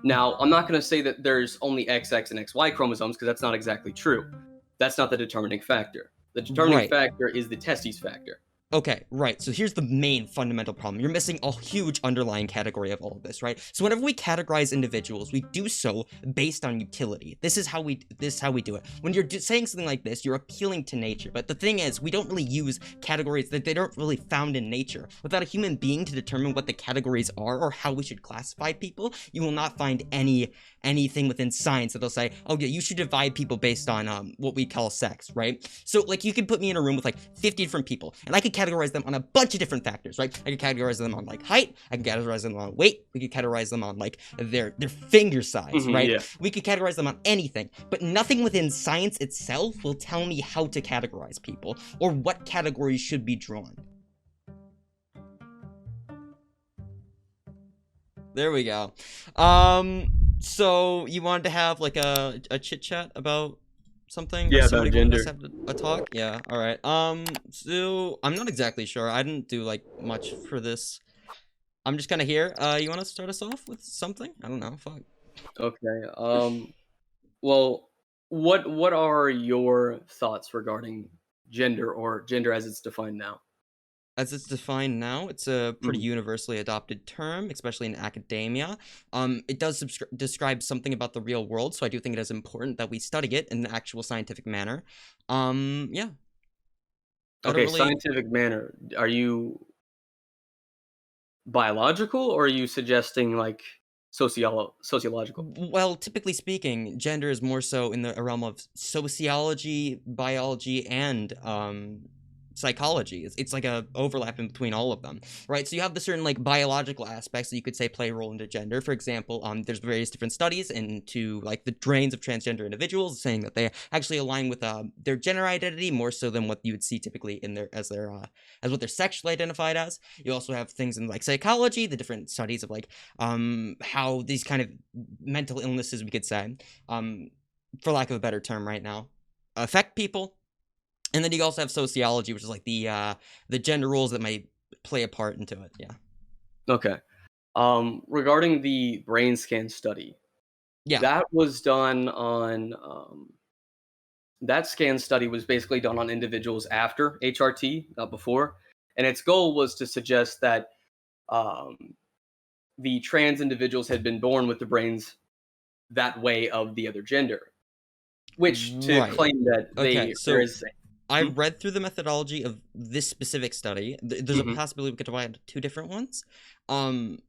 Now, I'm not going to say that there's only XX and XY chromosomes because that's not exactly true. That's not the determining factor. The determining Right. factor is the testes factor. Okay, right. So here's the main fundamental problem. You're missing a huge underlying category of all of this, right? So whenever we categorize individuals, we do so based on utility. This is how we do it. When you're saying something like this, you're appealing to nature. But the thing is, we don't really use categories that they don't really found in nature. Without a human being to determine what the categories are or how we should classify people, you will not find anything within science that they'll say, oh yeah, you should divide people based on what we call sex, right? So like you could put me in a room with like 50 different people, and I could categorize them on a bunch of different factors, right? I could categorize them on like height, I could categorize them on weight, we could categorize them on like their finger size, right? Yeah. We could categorize them on anything, but nothing within science itself will tell me how to categorize people or what categories should be drawn. There we go. So you wanted to have like a chit chat about something? Yeah, Or about somebody gender. wants to have a talk? Yeah, alright. So I'm not exactly sure. I didn't do like much for this. I'm just kinda here. You wanna start us off with something? I don't know, fuck. Okay. Well, what are your thoughts regarding gender or gender as it's defined now? As it's defined now, it's a pretty Mhm. universally adopted term, especially in academia. It does describe something about the real world, so I do think it is important that we study it in an actual scientific manner. Yeah. I don't Okay, really. scientific manner. Are you biological or are you suggesting like sociological? Well, typically speaking, gender is more so in the realm of sociology, biology, and psychology. It's like a overlap in between all of them, right? So you have the certain like biological aspects that you could say play a role into gender. For example, there's various different studies into like the brains of transgender individuals, saying that they actually align with their gender identity more so than what you would see typically in their as what they're sexually identified as. You also have things in like psychology, the different studies of like how these kind of mental illnesses, we could say, for lack of a better term right now, affect people. And then you also have sociology, which is like the gender roles that might play a part into it. Yeah. Okay. Regarding the brain scan study, Yeah. that was done on that scan study was basically done on individuals after HRT, not before, and its goal was to suggest that um, the trans individuals had been born with the brains that way of the other gender, which to Right. claim that Okay. there So is. I Hmm? read through the methodology of this specific study. There's a Hmm. possibility we could divide into two different ones. Um,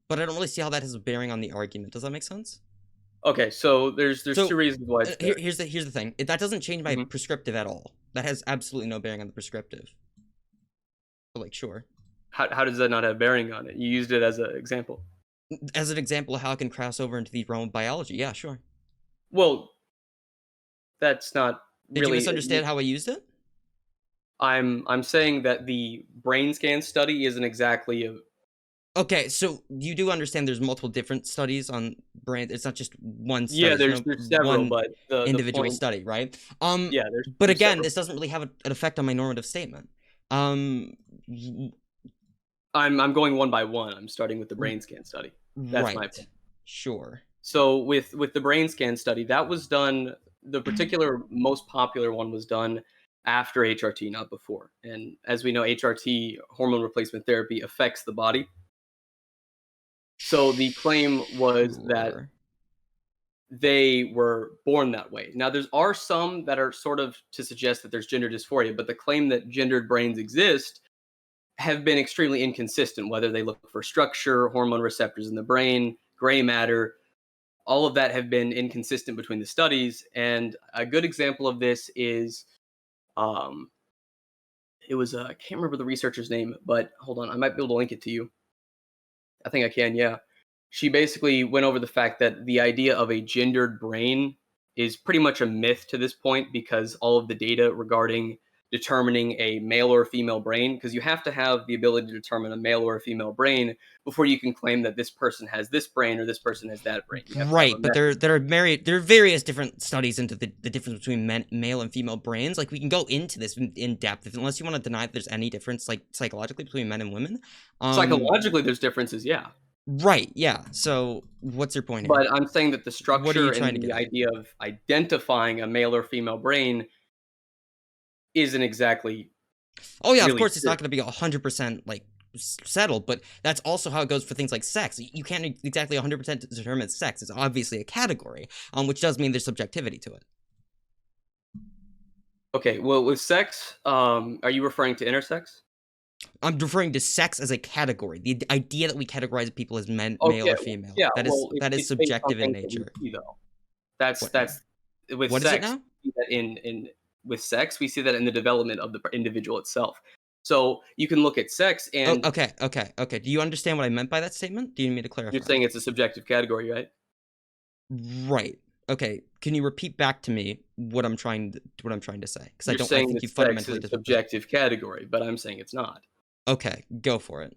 but I don't really see how that has a bearing on the argument. Does that make sense? Okay, so there's two So reasons why it's there. here's the thing. That doesn't change my Hmm. prescriptive at all. That has absolutely no bearing on the prescriptive. But like, sure. How does that not have bearing on it? You used it as an example. As an example of how it can cross over into the realm of biology. Yeah, sure. Well, that's not Did you really. misunderstand how I used it? I'm saying that the brain scan study isn't exactly a. Okay, so you do understand there's multiple different studies on brain. It's not just one study. Yeah, There's no there's several, one but the individual point. study, right? Yeah, But there's again, several. this doesn't really have an effect on my normative statement. Um, I'm going one by one. I'm starting with the brain scan study. That's my right. point. Sure. So with the brain scan study, that was done. The particular most popular one was done after HRT, not before. And as we know, HRT, hormone replacement therapy, affects the body. So the claim was that Sure. they were born that way. Now, there are some that are sort of to suggest that there's gender dysphoria, but the claim that gendered brains exist have been extremely inconsistent, whether they look for structure, hormone receptors in the brain, gray matter, all of that have been inconsistent between the studies. And a good example of this is um, it was, I can't remember the researcher's name, but hold on, I might be able to link it to you. I think I can, yeah. She basically went over the fact that the idea of a gendered brain is pretty much a myth to this point because all of the data regarding determining a male or female brain, because you have to have the ability to determine a male or a female brain before you can claim that this person has this brain or this person has that brain. You have to have a Right, but method. there are various different studies into the difference between male and female brains. Like we can go into this in depth unless you want to deny that there's any difference like psychologically between men and women. Um Psychologically, there's differences, yeah. Right, yeah. So what's your point here? But I'm saying that the What are you structure trying and to the get at? idea of identifying a male or female brain isn't exactly Oh yeah, of really course it's true. not going to be 100% like settled, but that's also how it goes for things like sex. You can't exactly 100% determine sex. It's obviously a category, which does mean there's subjectivity to it. Okay, well, with sex, are you referring to intersex? I'm referring to sex as a category. The idea that we categorize people as men, male Okay, or female. yeah, That is well, it's that is it's based on subjective in things that we nature. see, though. That's What that's with what is it sex, now? we see that in with sex, we see that in the development of the individual itself. So, you can look at sex Oh, and okay. Do you understand what I meant by that statement? Do you need me to you're clarify? saying it's a subjective category, right? Right. Okay. Can you repeat back to me what I'm trying to say? Because You're I saying think that you sex is fundamentally a disagree. subjective category, but I'm saying it's not. Okay, go for it.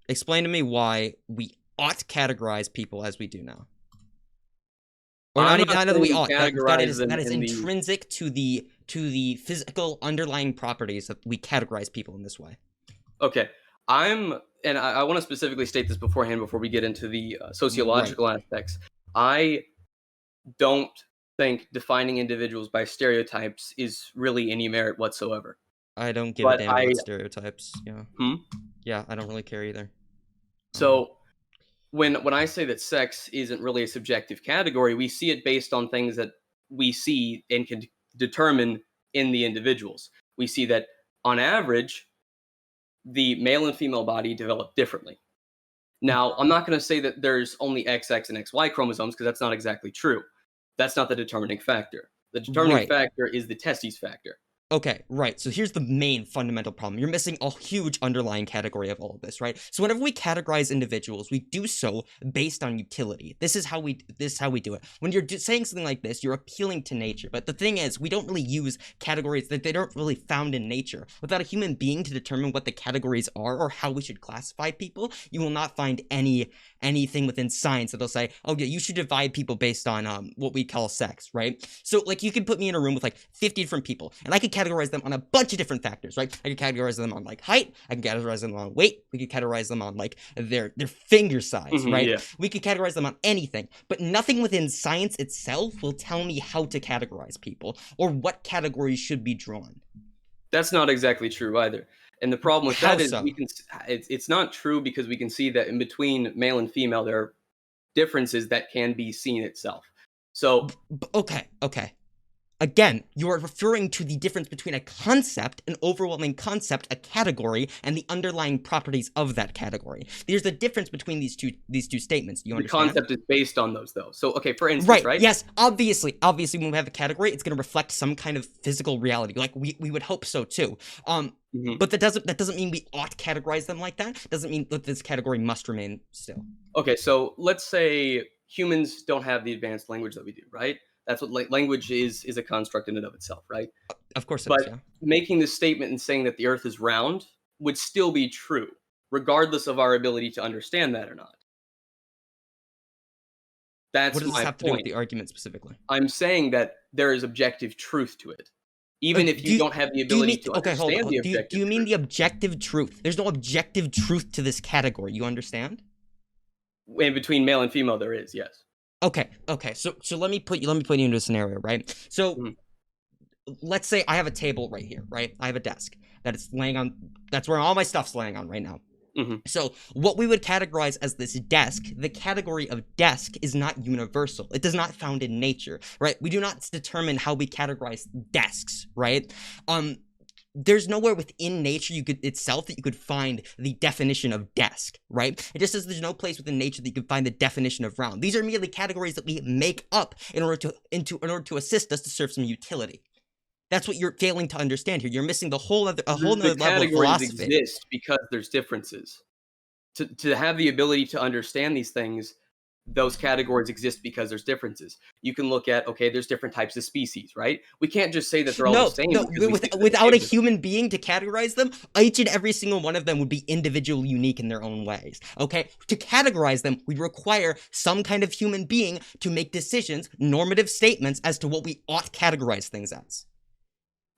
Explain to me why we ought to categorize people as we do now. Or I'm not even not not that saying we we ought. That categorize is them that is in the intrinsic to the physical underlying properties that we categorize people in this way. okay. I want to specifically state this beforehand before we get into the Right. sociological aspects. I don't think defining individuals by stereotypes is really any merit whatsoever. I don't give a But damn about stereotypes. Yeah. hmm? Yeah, I don't really care either. Um So when I say that sex isn't really a subjective category, we see it based on things that we see and can determine in the individuals. We see that on average, the male and female body develop differently. Now, I'm not going to say that there's only XX and XY chromosomes because that's not exactly true. That's not the determining factor. The determining right. factor is the testes factor. Okay, right. So here's the main fundamental problem. You're missing a huge underlying category of all of this, right? So whenever we categorize individuals, we do so based on utility. This is how we do it. When you're saying something like this, you're appealing to nature. But the thing is, we don't really use categories that they don't really found in nature. Without a human being to determine what the categories are or how we should classify people, you will not find anything within science that'll say, oh yeah, you should divide people based on what we call sex, right? So like you could put me in a room with like 50 different people, and I could categorize them on a bunch of different factors, right? I could categorize them on like height, I can categorize them on weight, we could categorize them on like their finger size, Mhm, right? yeah, We could categorize them on anything, but nothing within science itself will tell me how to categorize people or what categories should be drawn. that's not exactly true either. And the problem with How that is we so? can. It's not true because we can see that in between male and female there are differences that can be seen itself. So Okay. Again, you are referring to the difference between a concept, an overwhelming concept, a category, and the underlying properties of that category. There's a difference between these two statements. Do you the understand? concept is based on those, though. So okay, for instance, Right. right? Yes. Obviously, when we have a category, it's going to reflect some kind of physical reality. Like we would hope so too. Mhm. But that doesn't mean we ought to categorize them like that. Doesn't mean that this category must remain still. Okay, so let's say humans don't have the advanced language that we do, right? That's what language is a construct in and of itself, right? Of course it is. But Yeah. making this statement and saying that the Earth is round would still be true, regardless of our ability to understand that or not. What That's does this my have to do with point. the argument specifically? I'm saying that there is objective truth to it, even if Do you you, don't have the do you ability mean to okay? Hold understand on. the Do objective you mean truth. the objective truth? There's no objective truth to this category. You understand? In between male and female, there is yes. Okay. So let me put you into a scenario, right? So Mhm. let's say I have a table right here, right? I have a desk that it's laying on. That's where all my stuff's laying on right now. Mhm. So, what we would categorize as this desk, the category of desk is not universal. It does not found in nature, right? We do not determine how we categorize desks, right? Um, there's nowhere within nature you could itself that you could find the definition of desk, right? It just says there's no place within nature that you can find the definition of round. These are merely categories that we make up in order to assist us to serve some utility. That's what you're failing to understand here. You're missing a whole The other level of categories philosophy. exist because there's differences. To have the ability to understand these things, those categories exist because there's differences. You can look at okay, there's different types of species, right? We can't just say that they're all the No, same no. because we see that they Without a exist. human being to categorize them, each and every single one of them would be individually unique in their own ways. Okay, to categorize them, we require some kind of human being to make decisions, normative statements as to what we ought to categorize things as.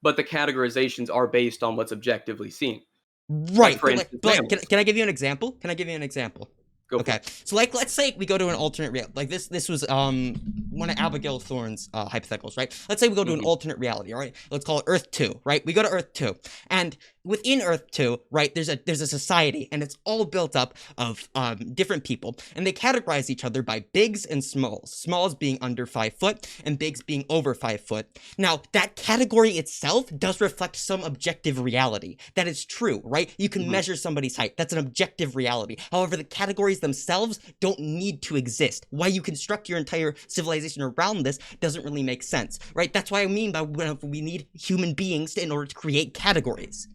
But the categorizations are based on what's objectively seen. Like Right, for but like, instance, but like, can, mammals. can I give you an example? Can I give you an example? Go for Okay, it. so like let's say we go to an alternate reality. Like this was one of Abigail Thorne's hypotheticals, right? Let's say we go to an Hmm. alternate reality, all right? Let's call it Earth 2, right? We go to Earth 2. And within Earth 2, right, there's a society and it's all built up of different people and they categorize each other by bigs and smalls. Smalls being under 5 foot and bigs being over 5 foot. Now, that category itself does reflect some objective reality. That is true, right? You can Hmm. measure somebody's height. That's an objective reality. However, the categories themselves don't need to exist. Why you construct your entire civilization around this doesn't really make sense, right? That's what I mean by we need human beings in order to create categories.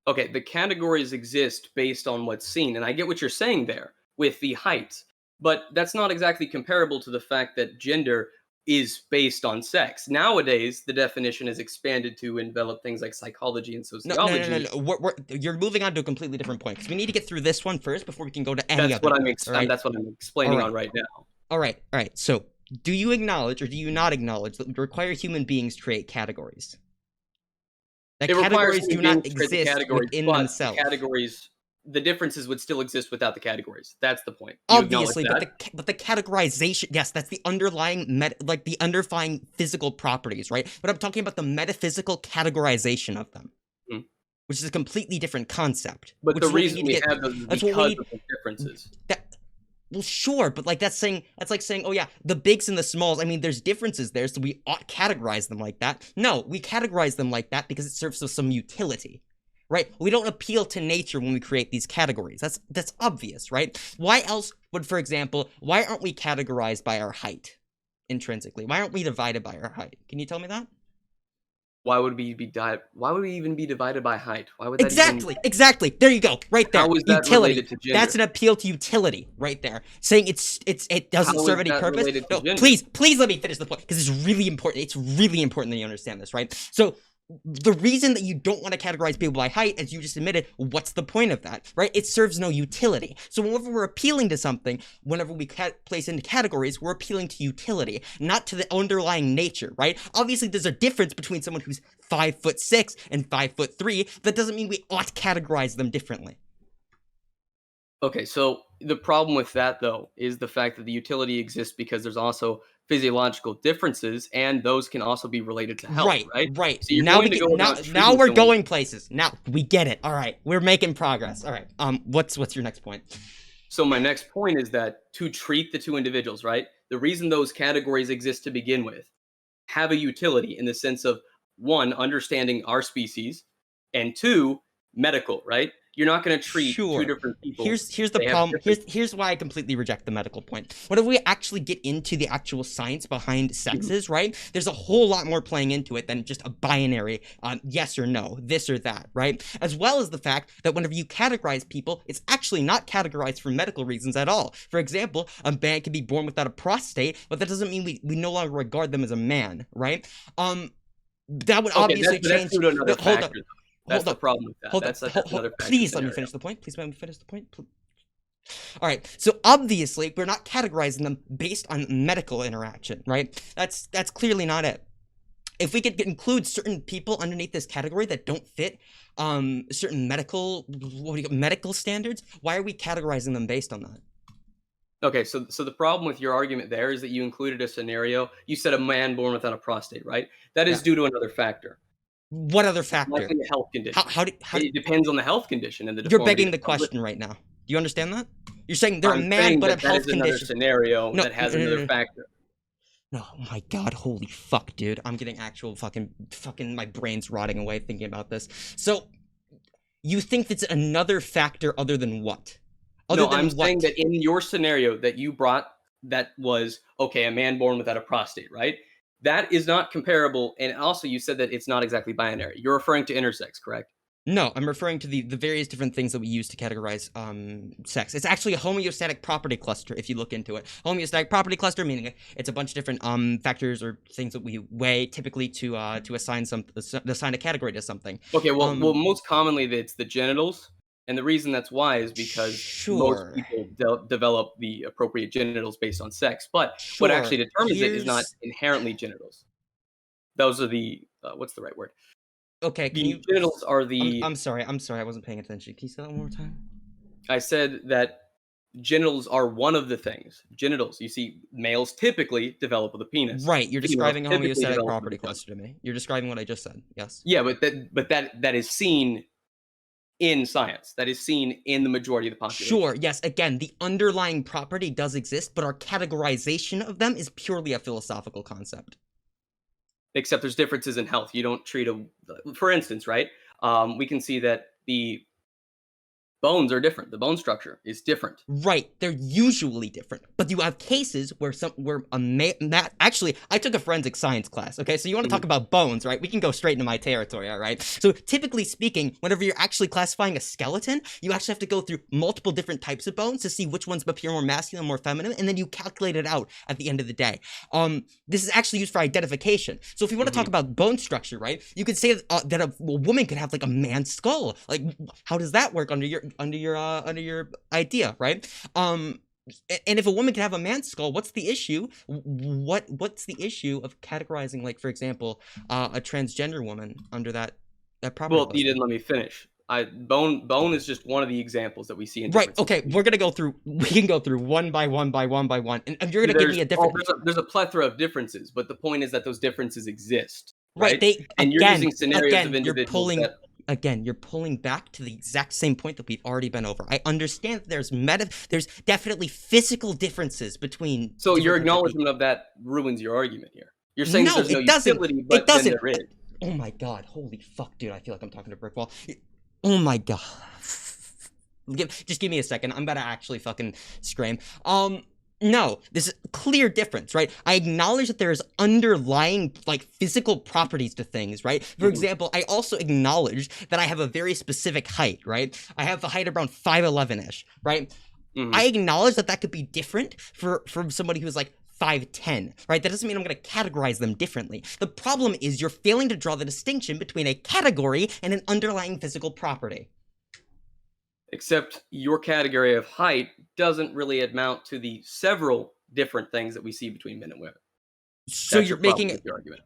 Okay, the categories exist based on what's seen, and I get what you're saying there with the height, but that's not exactly comparable to the fact that gender is based on sex. Nowadays, the definition is expanded to envelop things like psychology and No, no, no, no, sociology. no. You're moving on to a completely different point because we need to get through this one first before we can go to any other points. All right, That's what I'm all explaining right, on right now. all right, all right. So, do you acknowledge or do you not acknowledge that we require human beings to create categories? That It requires categories do human not beings to create the exist categories, within but themselves. the differences would still exist without the categories. That's the point. Do you acknowledge Obviously, but that? the categorization, yes, that's the underlying like the underlying physical properties, right? But I'm talking about the metaphysical categorization of them, Mm. which is a completely different concept. But Which the is what we reason need to we get. have those is That's what we because need. of the differences. That well, sure, but like that's like saying, oh yeah, the bigs and the smalls. I mean, there's differences there, so we ought categorize them like that. No, we categorize them like that because it serves us some utility, right? We don't appeal to nature when we create these categories. That's obvious, right? Why else would, for example, why aren't we categorized by our height intrinsically? Why aren't we divided by our height? Can you tell me that? Why would we even be divided by height? Why would that even Exactly. There you go. Right there. how is that Utility. related to That's gender? an appeal to utility right there. Saying it doesn't How serve is any that purpose. related to No, gender? please let me finish the point because it's really important. It's really important that you understand this, right? So the reason that you don't want to categorize people by height, as you just admitted, what's the point of that, right? It serves no utility. So whenever we're appealing to something, whenever we place into categories, we're appealing to utility, not to the underlying nature, right? Obviously, there's a difference between someone who's 5'6" and 5'3". That doesn't mean we ought to categorize them differently. Okay, so the problem with that though is the fact that the utility exists because there's also physiological differences and those can also be related to health, Right, right? right. So you're Now we going to get go now about now treating we're someone. going places. Now we get it. All right, we're making progress. All right. What's your next point? So my next point is that to treat the two individuals, right? The reason those categories exist to begin with have a utility in the sense of one, understanding our species, and two, medical, right? You're not going to treat two Sure. different people. Here's the They have problem. different. Here's why I completely reject the medical point. What if we actually get into the actual science behind Mhm. sexes, right? There's a whole lot more playing into it than just a binary yes or no, this or that, right? As well as the fact that whenever you categorize people, it's actually not categorized for medical reasons at all. For example, a man can be born without a prostate, but that doesn't mean we no longer regard them as a man, right? That would Okay, obviously that's change. due to No, another hold factor, up. though. That's Hold the up. problem with that. Hold up. That's another factor Please let me scenario. finish the point. Please let me finish the point. All right. So obviously, we're not categorizing them based on medical interaction, right? That's clearly not it. If we could include certain people underneath this category that don't fit certain medical standards, why are we categorizing them based on that? Okay, so the problem with your argument there is that you included a scenario. You said a man born without a prostate, right? That Yeah. is due to another factor, What other factor? likely a health condition. How do It depends on the health condition and the you're deformity begging that's the found with question it. right now? Do you understand that? You're saying they're a I'm man saying but that have that health is another condition. scenario No, that no, has no, no, another no. factor. No, oh my god, holy fuck, dude. I'm getting actual fucking my brain's rotting away thinking about this. So, you think that's another factor other than what? Other No, I'm than saying what? that in your scenario that you brought that was, okay, a man born without a prostate, right? That is not comparable, and also you said that it's not exactly binary. You're referring to intersex, correct? No, I'm referring to the various different things that we use to categorize sex. It's actually a homeostatic property cluster if you look into it. Homeostatic property cluster meaning it's a bunch of different factors or things that we weigh typically to assign a category to something. Okay, well, Um most commonly it's the genitals, and the reason that's why is because most sure. people develop the appropriate genitals based on sex, but what Sure. actually determines it is not Here's inherently genitals. Those are the what's the right word? okay, can The you genitals are I'm the I'm sorry. I'm sorry. I wasn't paying attention. Can you say that one more time? I said that Genitals are one of the things. Genitals. You see, males typically develop with a penis. Right, you're Females describing a typically homeostatic develop with property a vagina. cluster to me. You're describing what I just said. Yes. Yeah, but that is seen in science. That is seen in the majority of the population. Sure, yes, again, the underlying property does exist, but our categorization of them is purely a philosophical concept. Except there's differences in health. You don't treat a, for instance, right? We can see that the bones are different. The bone structure is different. Right, they're usually different, but you have cases where actually, I took a forensic science class, okay? So you want to talk about bones, right? We can go straight into my territory, all right? So typically speaking, whenever you're actually classifying a skeleton, you actually have to go through multiple different types of bones to see which ones appear more masculine, more feminine, and then you calculate it out at the end of the day. This is actually used for identification. So if you want to talk about bone structure, right? You could say that a woman could have like a man's skull. Like, how does that work under your idea, right? And if a woman can have a man's skull, what's the issue? What's the issue of categorizing, like, for example, a transgender woman under that property? Well, you didn't let me finish. Bone is just one of the examples that we see in right. Okay, we can go through one by one, and you're gonna give me a different. There's a plethora of differences, but the point is that those differences exist, right? right? You're using scenarios of individuals Again, you're pulling back to the exact same point that we've already been over. I understand that there's definitely physical differences between. So your acknowledgement of that ruins your argument here. You're saying no, there's no utility, but it doesn't. Then there is. Oh my god! Holy fuck, dude! I feel like I'm talking to a brick wall. Oh my god! Just give me a second. I'm about to actually fucking scream. No, this is a clear difference, right? I acknowledge that there is underlying, like, physical properties to things, right? For example, I also acknowledge that I have a very specific height, right? I have a height around 5'11"-ish, right? I acknowledge that that could be different from somebody who's like 5'10", right? That doesn't mean I'm going to categorize them differently. The problem is you're failing to draw the distinction between a category and an underlying physical property. Except your category of height doesn't really amount to the several different things that we see between men and women. So you're making the argument.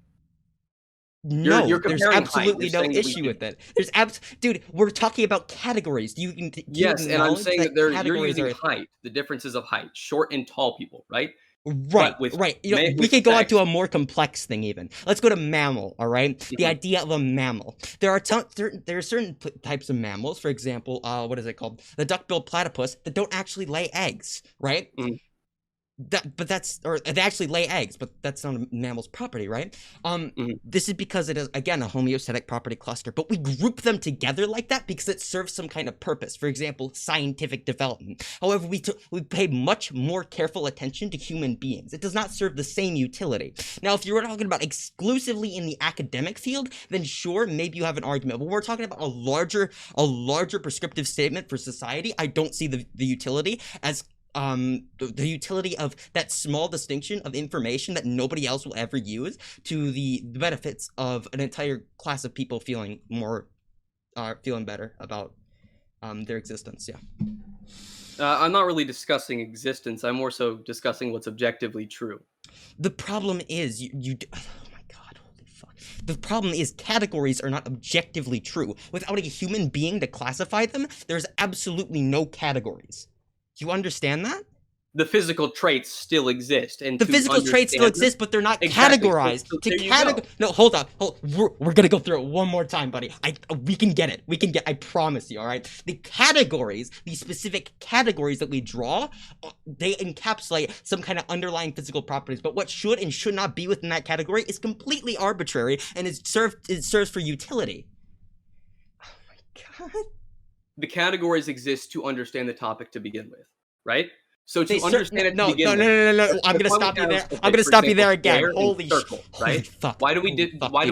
No, there's absolutely no issue with it. Dude, we're talking about categories. Yes, and I'm saying that you're using height, the differences of height, short and tall people, right? Right. You know, we could go on to a more complex thing even. Let's go to mammal, all right? The idea of a mammal. There are certain types of mammals, for example, what is it called? The duck-billed platypus that don't actually lay eggs, right? They actually lay eggs, but that's not a mammal's property, right? This is because it is, again, a homeostatic property cluster, but we group them together like that because it serves some kind of purpose. For example, scientific development. However, we pay much more careful attention to human beings. It does not serve the same utility. Now, if you were talking about exclusively in the academic field, then sure, maybe you have an argument. But when we're talking about a larger prescriptive statement for society, I don't see the utility as the utility of that small distinction of information that nobody else will ever use to the benefits of an entire class of people feeling better about their existence. Yeah. I'm not really discussing existence. I'm more so discussing what's objectively true. The problem is oh my god, holy fuck. The problem is categories are not objectively true. Without a human being to classify them, there's absolutely no categories. Do you understand that? The physical traits still exist, and the physical traits still exist, but they're not categorized. No, hold on. We're gonna go through it one more time, buddy. We can get it. I promise you. All right. The categories, the specific categories that we draw, they encapsulate some kind of underlying physical properties. But what should and should not be within that category is completely arbitrary, and it serves for utility. Oh my god. The categories exist to understand the topic to begin with, right? So to understand it no, to begin with, I'm gonna stop you there. I'm gonna stop you there again. Holy circle, right? Fuck. Why do we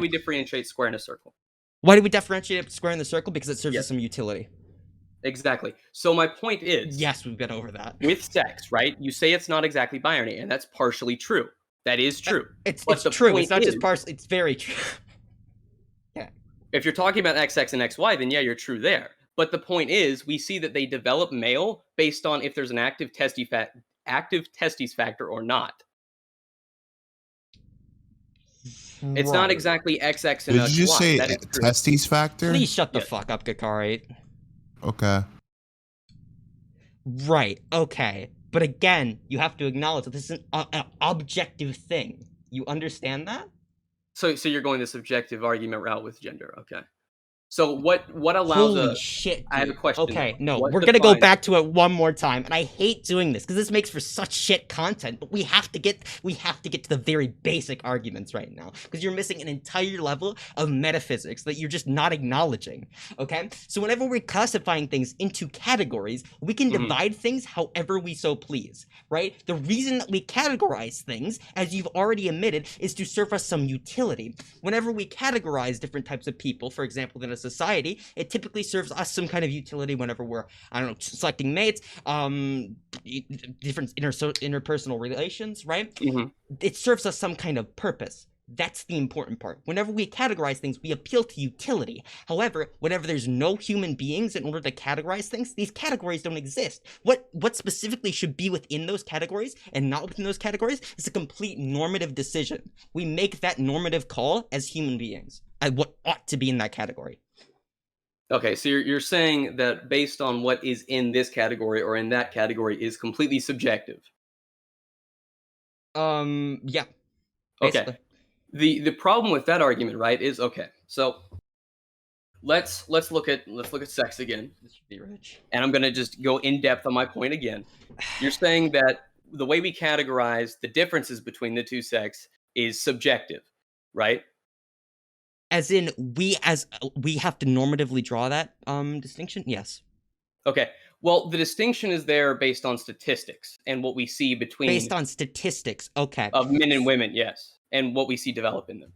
differentiate square and a circle? Why do we differentiate square and the circle? Because it serves as some utility. Exactly. So my point is, yes, we've been over that. With sex, right? You say it's not exactly binary, and that's partially true. That is true. It's true. It's not just partially. It's very true. Yeah. If you're talking about XX and XY, then yeah, you're true there. But the point is, we see that they develop male based on if there's an active testes factor or not. Right. It's not exactly XX and XY. Did you say testes factor? Please shut the fuck up, Kakari. Okay. Right. Okay. But again, you have to acknowledge that this is an objective thing. You understand that? So you're going the subjective argument route with gender. Okay. So what allows Holy a shit, I have a dude. question Okay, though. no, What we're gonna go defines back to it one more time, and I hate doing this because this makes for such shit content. But we have to get to the very basic arguments right now because you're missing an entire level of metaphysics that you're just not acknowledging. Okay, so whenever we're classifying things into categories, we can Mhm. divide things however we so please. Right? The reason that we categorize things, as you've already admitted, is to serve us some utility. Whenever we categorize different types of people, for example, in a society, it typically serves us some kind of utility whenever we're, I don't know, selecting mates, different interpersonal relations, right? Mhm. It serves us some kind of purpose. That's the important part. Whenever we categorize things, we appeal to utility. However, whenever there's no human beings in order to categorize things, these categories don't exist. What specifically should be within those categories and not within those categories is a complete normative decision. We make that normative call as human beings at what ought to be in that category. Okay, so you're saying that based on what is in this category or in that category is completely subjective. Yeah, Okay. basically. The problem with that argument, right, is okay. So let's look at sex again, This should be rich. and I'm gonna just go in depth on my point again. You're saying that the way we categorize the differences between the two sex is subjective, right? As in, we have to normatively draw that distinction. Yes, Okay. Well, the distinction is there based on statistics and what we see based between on statistics. Okay, of men and women, yes, and what we see develop in them.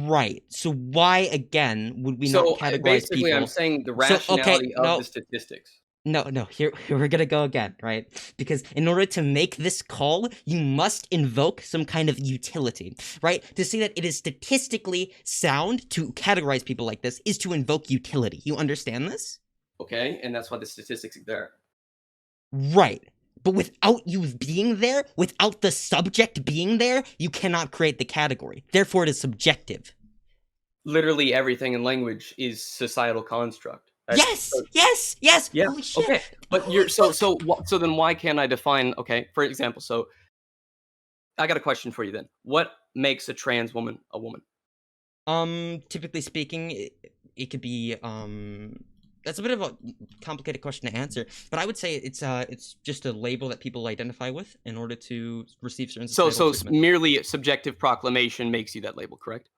right. So why again would we not So categorize basically, I'm people? saying the So okay, rationality of the no, statistics. no. Here we're gonna go again, right? Because in order to make this call, you must invoke some kind of utility, right? To say that it is statistically sound to categorize people like this is to invoke utility. You understand this? Okay, and that's why the statistics are there. Right. But without you being there, without the subject being there, you cannot create the category. Therefore, it is subjective. Literally everything in language is societal construct. That's Yes! Yes! Yes! yeah. Holy shit! Okay, but you're Holy fuck! so then why can't I define? Okay, for example, so I got a question for you then. What makes a trans woman a woman? Typically speaking, it could be, that's a bit of a complicated question to answer, but I would say it's just a label that people identify with in order to receive certain So societal so treatment. merely subjective proclamation makes you that label, correct?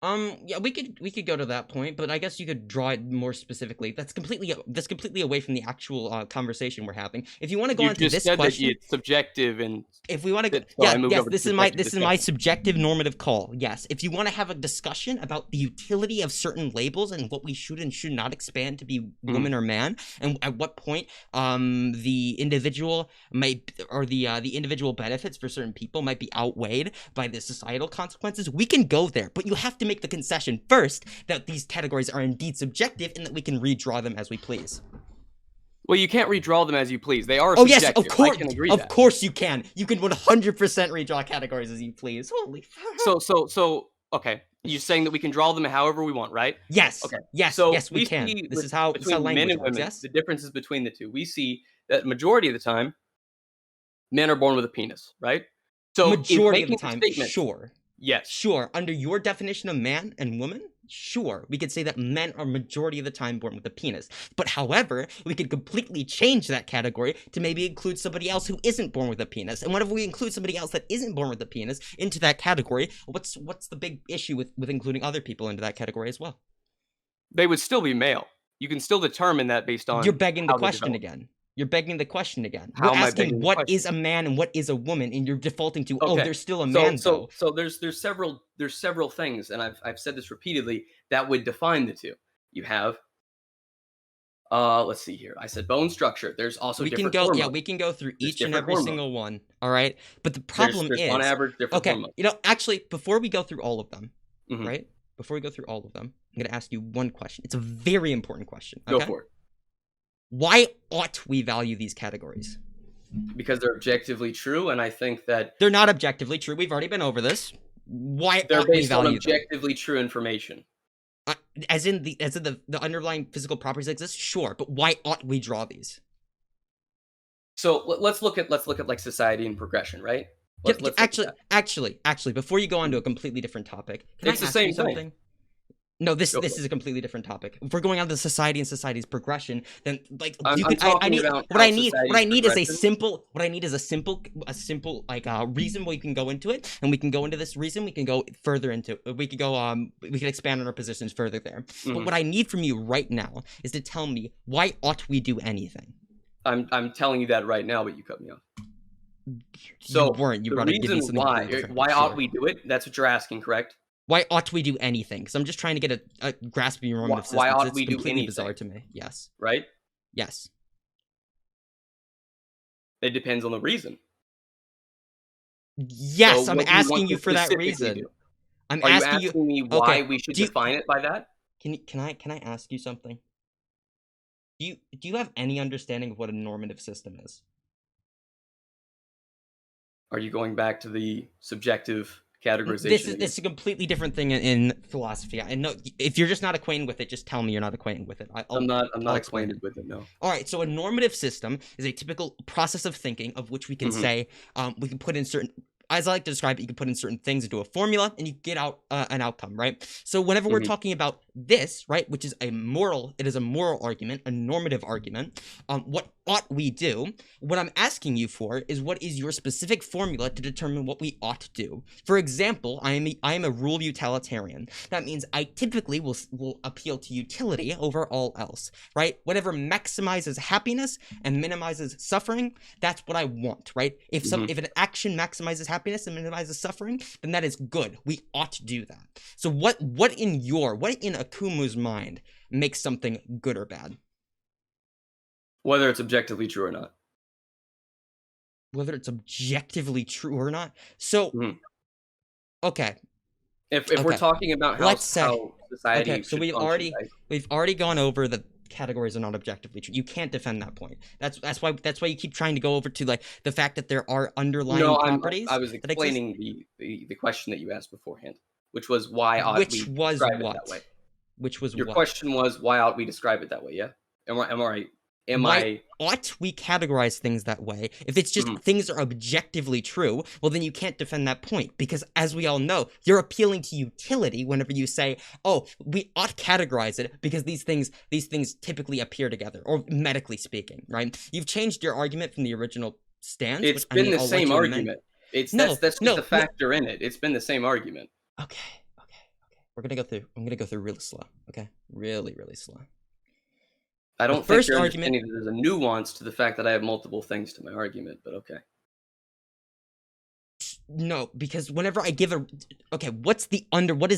Yeah, we could go to that point, but I guess you could draw it more specifically. That's completely away from the actual conversation we're having. If you want to go You on to just this said that question, it's subjective, and if we want to go, so I yeah, moved yes, over to this is my subjective this is my discussion. subjective normative call. Yes, if you want to have a discussion about the utility of certain labels and what we should and should not expand to be Mhm. woman or man, and at what point the individual might or the individual benefits for certain people might be outweighed by the societal consequences, we can go there. But you have to make the concession first that these categories are indeed subjective and that we can redraw them as we please. Well, you can't redraw them as you please. They are Oh yes, of subjective. I course, can agree of that. course you can. You can 100% redraw categories as you please. Holy fuck. So okay, you're saying that we can draw them however we want, right? Yes, Okay. yes, So yes, we we can. see This with is how between men language and works. women, Yes, the differences between the two. We see that majority of the time, men are born with a penis, right? So in majority of the making the time, statement, sure, yes, sure. Under your definition of man and woman, sure, we could say that men are majority of the time born with a penis. But however, we could completely change that category to maybe include somebody else who isn't born with a penis. And whenever we include somebody else that isn't born with a penis into that category, what's the big issue with including other people into that category as well? they would still be male. You can still determine that based You're on begging the how they question develop. again. You're begging the question again. We're How am I asking begging the what is question? a man and what is a woman, and you're defaulting to, oh, Okay. there's still a So man so though. so there's several things, and I've said this repeatedly that would define the two. You have let's see here. I said bone structure. There's also We can different go, yeah, hormones. we can go through There's each and different every hormones. single one. All right. But the There's problem there's on is, average different okay, hormones. actually, before we go through all of them, Mhm. right? Before we go through all of them, I'm gonna ask you one question. It's a very important question. Go Okay. for it. Why ought we value these categories? Because they're objectively true, and I think that They're not objectively true. We've already been over this. Why they're ought we based on value them? objectively true information. Uh, as in the underlying physical properties that exist, sure, but why ought we draw these? So let's look at like society and progression, right? Let's look at that. Actually, before you go on to a Mhm. completely different topic, can I It's the ask you same thing. something? No, this Go this for it. is a completely different topic. If we're going on to society and society's progression, then like you I'm could I talking need about what how I need what society's I need is a progression. simple what I need is a simple like reason we can go into it, and we can go into this reason, we can go further into we could go we can expand on our positions further there. But Mhm. what I need from you right now is to tell me, why ought we do anything? I'm telling you that right now, but you cut me off. You So weren't. You the brought to give me reason something completely why different, but why ought sure. we do it? That's what you're asking, correct? Why ought we do anything? Because I'm just trying to get a grasp of your normative Why system, 'cause ought it's we do completely bizarre anything, to me. Yes. right? Yes. It depends on the reason. So Yes, I'm what do you want asking you to for that specifically reason. do? I'm Are you asking you. asking me why Okay. we should Do you, define it by that? can I ask you something? Do you have any understanding of what a normative system is? Are you going back to the subjective This categorization is again? this is a completely different thing in philosophy. I know if you're just not acquainted with it, just tell me you're not acquainted with it. I'm I'll not explain it. acquainted with it, no. All right, so a normative system is a typical process of thinking of which we can Mhm, say we can put in certain. As I like to describe it, you can put in certain things into a formula and you get out an outcome, right? So whenever we're mhm. talking about this, right, which is it is a moral argument, a normative argument. What ought we do? What I'm asking you for is, what is your specific formula to determine what we ought to do? For example, I am a rule utilitarian. That means I typically will appeal to utility over all else, right? Whatever maximizes happiness and minimizes suffering, that's what I want, right? Mhm. If an action maximizes happiness and minimizes suffering, then that is good. We ought to do that. So what in Akumu's mind makes something good or bad? Whether it's objectively true or not. Whether it's objectively true or not. So Mhm. okay, If we're okay. talking about Let's say how society so should function, right? we've already gone over the categories are not objectively true. You can't defend that point. That's why you keep trying to go over to like the fact that there are underlying No, I properties was that exist. explaining the question that you asked beforehand, which was why ought Which we was describe it that way? what? Which was Your what? question was why ought we describe it that way, yeah? Am I right? Am Why I ought we categorize things that way? If it's just mhm. things are objectively true, well, then you can't defend that point because, as we all know, you're appealing to utility whenever you say, "Oh, we ought categorize it because these things typically appear together," or medically speaking, right? You've changed your argument from the original stance, It's which I been mean, the I'll let same you amend. argument. It's No, that's just a no, no. factor in it. It's been the same argument. Okay. We're gonna go through. I'm gonna go through really slow. Okay, really, really slow. I The don't think first you're argument. understanding that there's a nuance to the fact that I have multiple things to my argument, but okay. No, because whenever I give a okay, what is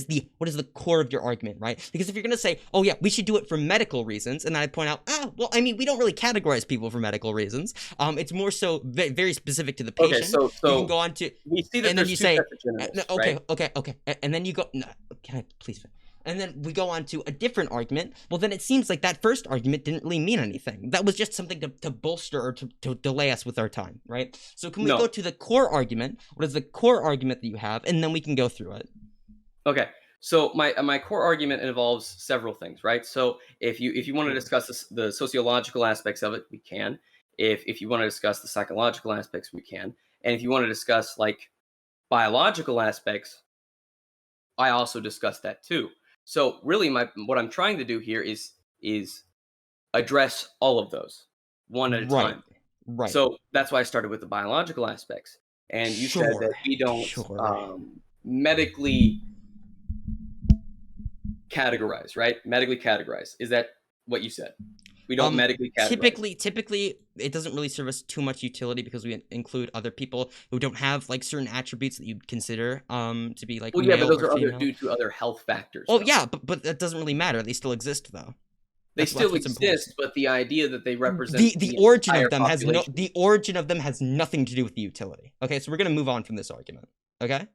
the core of your argument, right? Because if you're gonna say, oh yeah, we should do it for medical reasons, and then I point out, well, I mean, we don't really categorize people for medical reasons. It's more so very specific to the Okay, patient. You can go on to, we see that and then there's you 2 say, sets of no, generals, right? okay, and then you go, no, can I please? And then we go on to a different argument. Well, then it seems like that first argument didn't really mean anything. That was just something to bolster or to delay us with our time, right? So can we go No. to the core argument? What is the core argument that you have? And then we can go through it. Okay. So my core argument involves several things, right? So if you want to Sure. discuss the sociological aspects of it, we can. If you want to discuss the psychological aspects, we can. And if you want to discuss like biological aspects, I also discuss that too. So really my what I'm trying to do here is address all of those one at a Right. time. Right. So that's why I started with the biological aspects. And you said that Sure. we don't Sure. medically categorize, right? Medically categorize. Is that what you said? We don't medically categorize. Typically, it doesn't really serve us too much utility because we include other people who don't have like certain attributes that you'd consider to be like Well, yeah, but male those or are other female. due to other health factors, Oh though. yeah, but that doesn't really matter. They still exist though. They That's still what's important. exist, but the idea that they represent The the origin entire of them has population. nothing to do with the utility. Okay, so we're gonna move on from this argument. Okay,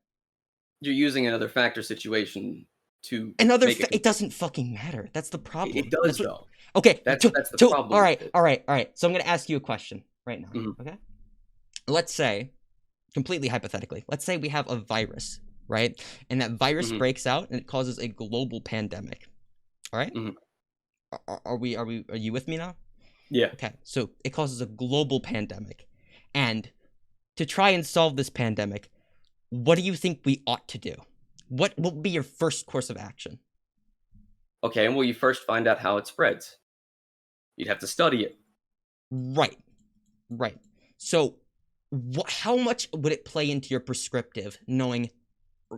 You're using another factor situation to make it. it doesn't fucking matter. That's the It problem. does That's what. though. Okay, That's the problem all with right, it. all right. So I'm gonna ask you a question right now. Mhm, Okay, let's say, completely hypothetically, let's say we have a virus, right? And that virus mhm, breaks out and it causes a global pandemic. All right, mhm. are you with me now? Yeah. Okay, so it causes a global pandemic. And to try and solve this pandemic, what do you think we ought to do? What would be your first course of action? Okay, well, you first find out how it spreads. You'd have to study it. Right, right. So, how much would it play into your prescriptive, knowing,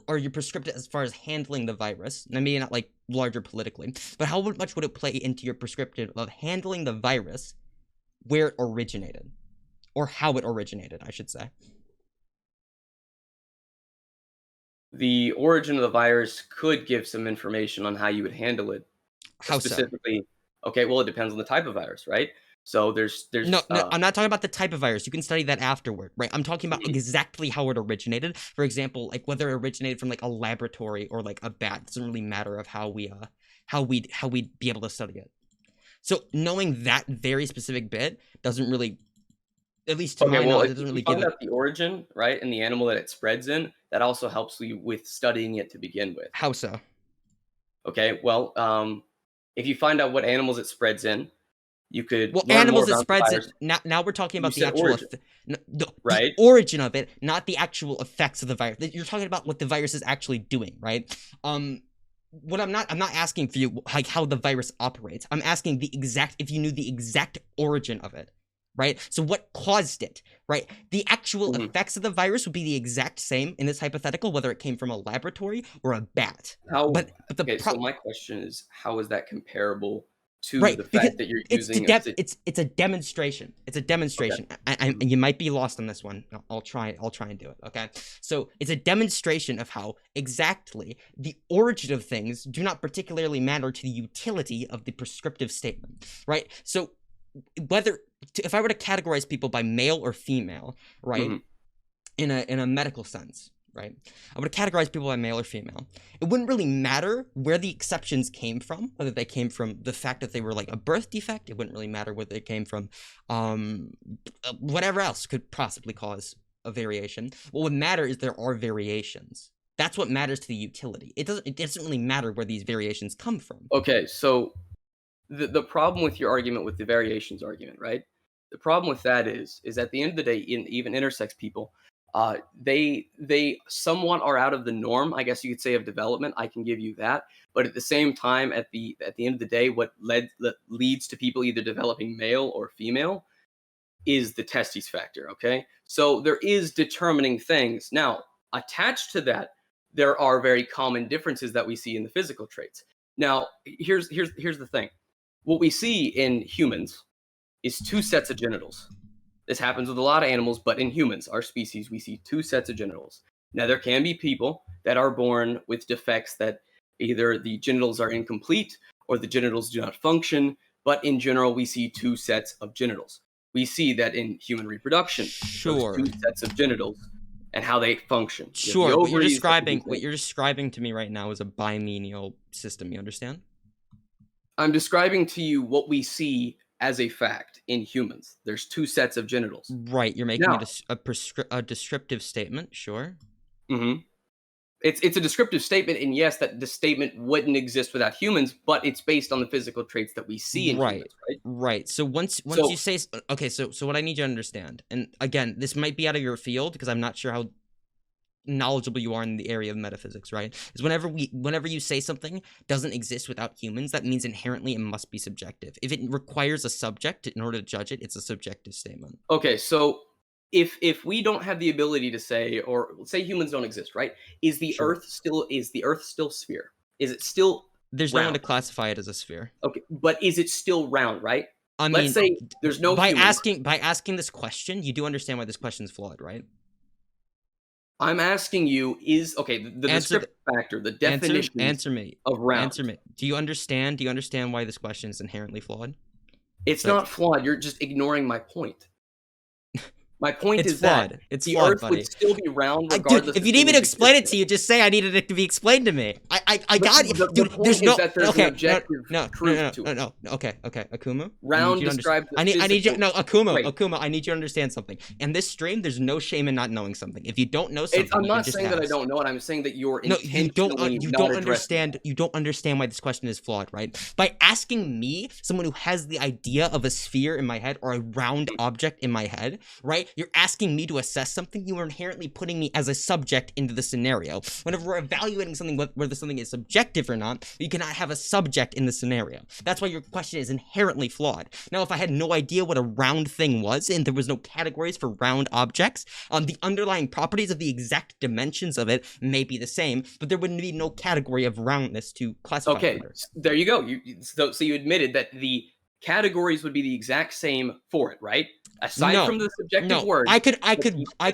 or your prescriptive as far as handling the virus? Now, maybe not like larger politically, but how much would it play into your prescriptive of handling the virus where it originated, or how it originated, I should say? The origin of the virus could give some information on how you would handle it. How so? Specifically, okay, well, it depends on the type of virus, right? So No, there's no, I'm not talking about the type of virus. You can study that afterward, right? I'm talking about mhm. exactly how it originated. For example, like whether it originated from like a laboratory or like a bat. It doesn't really matter of how we'd be able to study it. So knowing that very specific bit doesn't really, at least to Okay, my well, knowledge, if it doesn't you really give find it. out the origin, right, and the animal that it spreads in, that also helps you with studying it to begin with. How so? Okay, well, if you find out what animals it spreads in, you could Well, learn more animals it about the spreads it. virus. Now we're talking You about the said actual origin, the right? origin of it, not the actual effects of the virus. You're talking about what the virus is actually doing, right? What I'm not asking for you like how the virus operates. I'm asking the exact if you knew the exact origin of it, right? So what caused it, right? The actual Mhm. effects of the virus would be the exact same in this hypothetical, whether it came from a laboratory or a bat. How But the okay, so my question is, how is that comparable to right, the because fact that you're it's to using a dep sit it's a demonstration. It's a okay. demonstration. Mhm. And you might be lost on this one. I'll try and do it. Okay. So it's a demonstration of how exactly the origin of things do not particularly matter to the utility of the prescriptive statement. Right. So whether if I were to categorize people by male or female, right, Mhm. in a medical sense, right? I would categorize people by male or female. It wouldn't really matter where the exceptions came from, whether they came from the fact that they were like a birth defect. It wouldn't really matter whether they came from um, whatever else could possibly cause a variation. What would matter is there are variations. That's what matters to the utility. It doesn't really matter where these variations come from. Okay, so the problem with your argument with the variations argument, right? The problem with that is at the end of the day, in even intersex people, they somewhat are out of the norm, I guess you could say, of development. I can give you that, but at the same time, at the end of the day, what leads to people either developing male or female is the testes factor. Okay, so there is determining things. Now, attached to that, there are very common differences that we see in the physical traits. Now, here's the thing. What we see in humans is two sets of genitals. This happens with a lot of animals, but in humans, our species, we see two sets of genitals. Now, there can be people that are born with defects that either the genitals are incomplete or the genitals do not function, but in general, we see two sets of genitals. We see that in human reproduction, those Sure. two sets of genitals and how they function. You have the Sure, ovaries that produce what eggs. you're describing to me right now is a binomial system, you understand? I'm describing to you what we see as a fact in humans. There's two sets of genitals. Right, you're making Now, a descriptive statement, sure. mhm, it's a descriptive statement, and yes, that the statement wouldn't exist without humans, but it's based on the physical traits that we see in Right. humans, right? Right. So once you So, say okay, so what I need you to understand, and again, this might be out of your field because I'm not sure how knowledgeable you are in the area of metaphysics, right? Is whenever you say something doesn't exist without humans, that means inherently it must be subjective. If it requires a subject in order to judge it, it's a subjective statement. okay, so if we don't have the ability to say, or say humans don't exist, right? Sure. Is the Earth still sphere? Is it still There's no one round? to classify it as a sphere. Okay, but is it still round, right? I Let's mean, say there's no humans. by asking this question, you do understand why this question is flawed, right? I'm asking you, is okay, the Answer descriptive the factor, the answer definitions answer me. of Answer round. me. Do you understand why this question is inherently flawed? It's Like not flawed. You're just ignoring my point. My point It's is that flawed. It's the flawed, Earth would buddy. still be round Dude, regardless if of you need me to humans explain it existing. to you, just say I needed it to be explained to me. I But got you, the dude. There's point is no. that there's an Okay, no, objective no, no, truth no, to no, it. no. Okay, okay, Akumu. I need Round you to understand. describes the I need you. physical No, Akumu, trait. Akuma. I need you to understand something. In this stream, there's no shame in not knowing something. If you don't know something, I'm you can not just saying that I ask. don't know it. I'm saying that you're No, intentionally you not don't addressing understand. that. You don't understand why this question is flawed, right? By asking me, someone who has the idea of a sphere in my head or a round object in my head, right? You're asking me to assess something. You are inherently putting me as a subject into the scenario. Whenever we're evaluating something, whether something is subjective or not, you cannot have a subject in the scenario. That's why your question is inherently flawed. Now, if I had no idea what a round thing was and there was no categories for round objects, the underlying properties of the exact dimensions of it may be the same, but there would be no category of roundness to classify Okay, under. there you go. So you admitted that the categories would be the exact same for it, right? Aside No, from the subjective no. words, the I could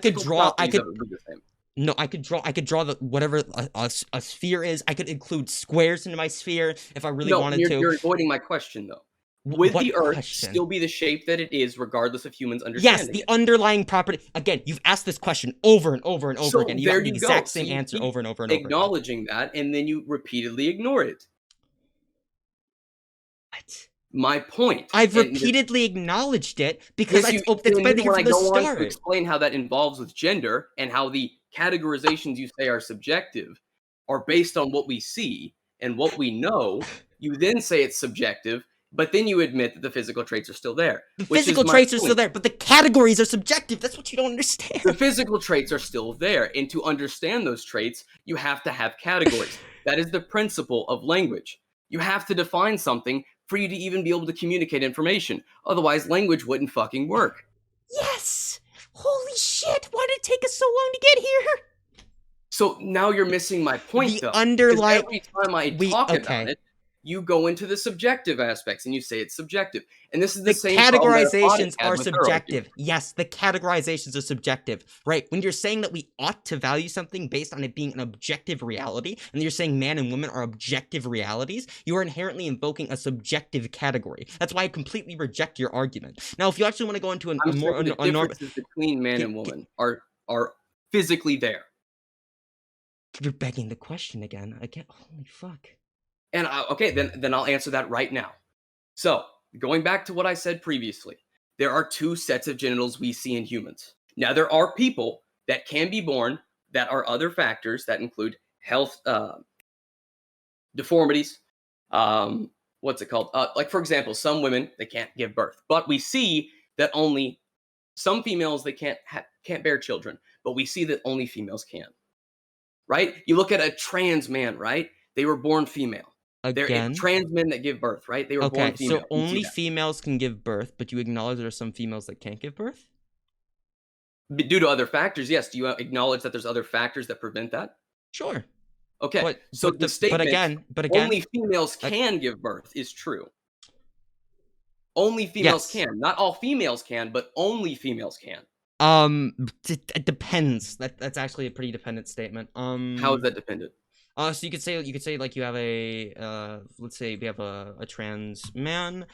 physical draw. I properties could. of it would be the same. No, I could draw. I could draw the whatever a sphere is. I could include squares into my sphere if I really No, wanted to. you're avoiding my question though. Would What the Earth question? still be the shape that it is, regardless of humans Yes, understanding the it? underlying property. Again, you've asked this question over and over and over So again. You've there gotten the you go. exact So same you answer keep over and over and over again. acknowledging that, and then you repeatedly ignore it. What? My point. I've And repeatedly acknowledged it because yes, it's been then here when I from the go on to start. explain how that involves with gender and how the categorizations you say are subjective are based on what we see and what we know, you then say it's subjective, but then you admit that the physical traits are still there, The which is physical my traits are still point. there, but the categories are subjective. That's what you don't The understand. physical traits are still there, and to understand those traits, you have to have categories. That is the principle of language. You have to define something for you to even be able to communicate information. Otherwise, language wouldn't fucking work. Yes! Holy shit! Why did it take us so long to get here? So now you're missing my point, The though. Because underlying. every time I talk about Okay. it, you go into the subjective aspects and you say it's subjective. And this is the The same problem that Aquatic categorizations had are with her argument. subjective. Yes, the categorizations are subjective, right? When you're saying that we ought to value something based on it being an objective reality, and you're saying man and woman are objective realities, you are inherently invoking a subjective category. That's why I completely reject your argument. Now, if you actually want to go into I'm a more saying the a norm, differences between man and woman are physically there. you're begging the question again. I can't. Holy fuck. And okay, then I'll answer that right now. So, going back to what I said previously, there are two sets of genitals we see in humans. Now, there are people that can be born that are other factors that include health, deformities, what's it called? Like, for example, some women, they can't give birth, but we see that only some females, they can't bear children, but we see that only females can, right? You look at a trans man, right? They were born female. Again. Trans men that give birth, right? They were born Okay, female. so We see only that. females can give birth, but you acknowledge there are some females that can't give birth? Due to other factors, yes. Do you acknowledge that there's other factors that prevent that? Sure. Okay, But so the but statement again, only females I, can give birth is true. Only females yes. can. Not all females can, but only females can. It depends. That's actually a pretty dependent statement. How is that dependent? So you could say like you have a let's say we have a trans man.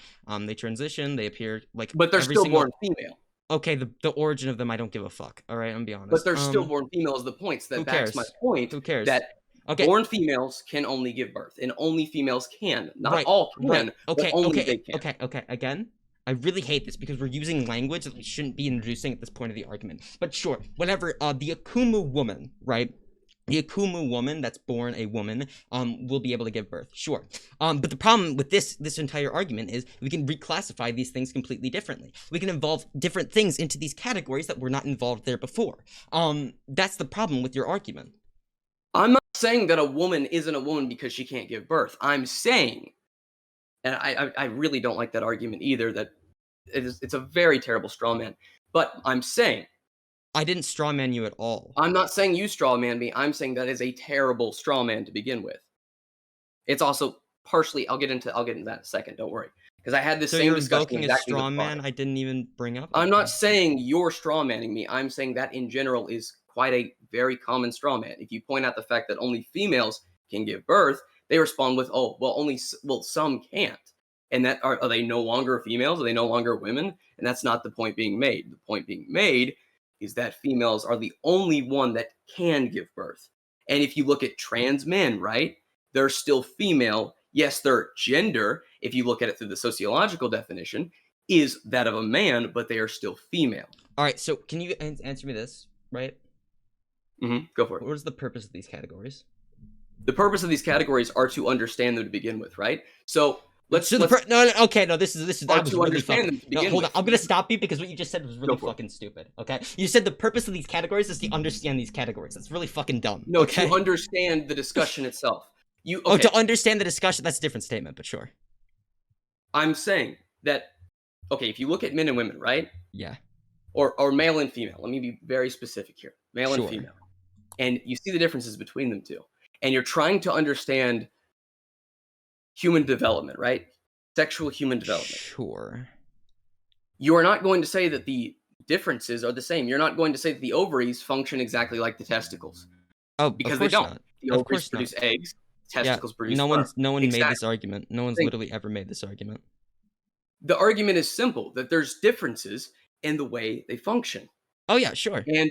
They transition. They appear like But they're every still single. born female. Okay, the origin of them, I don't give a fuck. All right, I'm gonna be But honest. they're stillborn females. The points Who that backs my cares? point Who cares? that Okay, born females can only give birth, and only females can. Not right, all right. can, but only they can. Okay. Again, I really hate this because we're using language that we shouldn't be introducing at this point of the argument. But sure, whatever. The Akumu woman, right? The Akumu woman that's born a woman will be able to give birth, sure. But the problem with this entire argument is we can reclassify these things completely differently. We can involve different things into these categories that were not involved there before. That's the problem with your argument. I'm not saying that a woman isn't a woman because she can't give birth. I'm saying, and I really don't like that argument either, that it's a very terrible straw man. But I'm saying, I didn't strawman you at all. I'm not saying you straw man me. I'm saying that is a terrible straw man to begin with. It's also partially, I'll get into that in a second. Don't worry, because I had this So same you're discussion invoking a exactly with straw man Farley. I didn't even bring up? I'm not Okay. saying you're straw manning me. I'm saying that in general is quite a very common straw man. If you point out the fact that only females can give birth, they respond with, "Oh, well, some can't." And that are they no longer females? Are they no longer women? And that's not the point being made. The point being made is that females are the only one that can give birth. And if you look at trans men, right, they're still female. Yes, their gender, if you look at it through the sociological definition, is that of a man, but they are still female. All right, so can you answer me this, right? Go for it. What is the purpose of these categories? The purpose of these categories are to understand them to begin with, right? So no, okay, no, this is that was really fucking. No, hold on, I'm gonna stop you because what you just said was really fucking stupid. Okay, you said the purpose of these categories is to understand these categories. That's really fucking dumb. No, okay? To understand the discussion itself. Oh, to understand the discussion, that's a different statement, but sure. I'm saying that, okay, if you look at men and women, right? Yeah. Or male and female. Let me be very specific here. Male and female. And you see the differences between them two. And you're trying to understand human development, right? Sexual human development. Sure. You are not going to say that the differences are the same. You're not going to say that the ovaries function exactly like the testicles. Oh, because they don't. The ovaries produce eggs. Testicles produce sperm. No one made this argument. No one's literally ever made this argument. The argument is simple, that there's differences in the way they function. Oh yeah, sure. And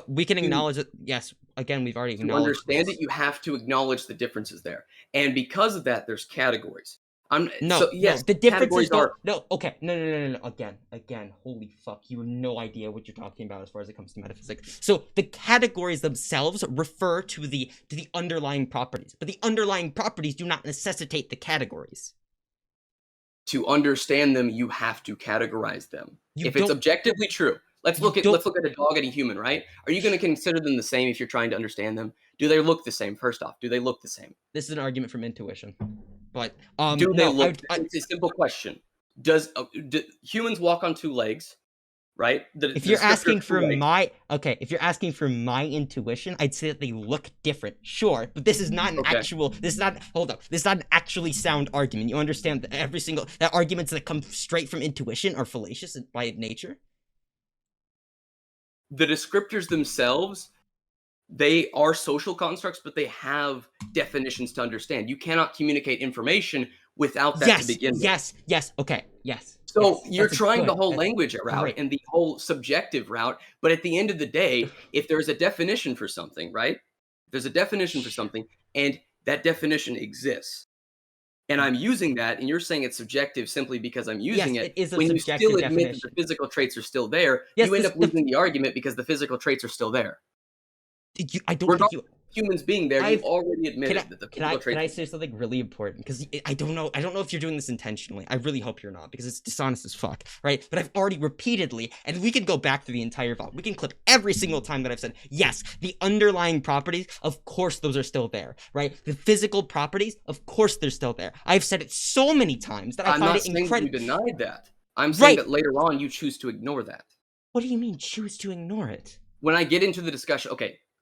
we can acknowledge it. Yes, again, we've already acknowledged. To understand it, you have to acknowledge the differences there, and because of that, there's categories. The differences are no. Again. Holy fuck! You have no idea what you're talking about as far as it comes to metaphysics. So the categories themselves refer to the underlying properties, but the underlying properties do not necessitate the categories. To understand them, you have to categorize them. If it's objectively true, let's look at a dog and a human, right? Are you going to consider them the same if you're trying to understand them? Do they look the same? First off, do they look the same? This is an argument from intuition, but do they look? It's a simple question. Do humans walk on two legs? Right? If you're asking for my intuition, I'd say that they look different. Sure, but this is not an this is not an actually sound argument. You understand that that arguments that come straight from intuition are fallacious by nature? The descriptors themselves, they are social constructs, but they have definitions to understand. You cannot communicate information without that to begin with. Yes, okay, yes. So you're trying the whole language route and the whole subjective route, but at the end of the day, if there's a definition for something, right? There's a definition for something, and that definition exists. And I'm using that, and you're saying it's subjective simply because I'm using it. It is a when subjective you still admit definition. that the physical traits are still there, you end up losing the argument because the physical traits are still there. Humans being there, you've already admitted that the physical traits. Can I say something really important? Because I don't know if you're doing this intentionally. I really hope you're not, because it's dishonest as fuck, right? But I've already repeatedly, and we can go back through the entire VOD. We can clip every single time that I've said, yes, the underlying properties, of course those are still there, right? The physical properties, of course they're still there. I've said it so many times that I find it incredible. I'm not saying you denied that. I'm saying that later on you choose to ignore that. What do you mean choose to ignore it? When I get into the discussion,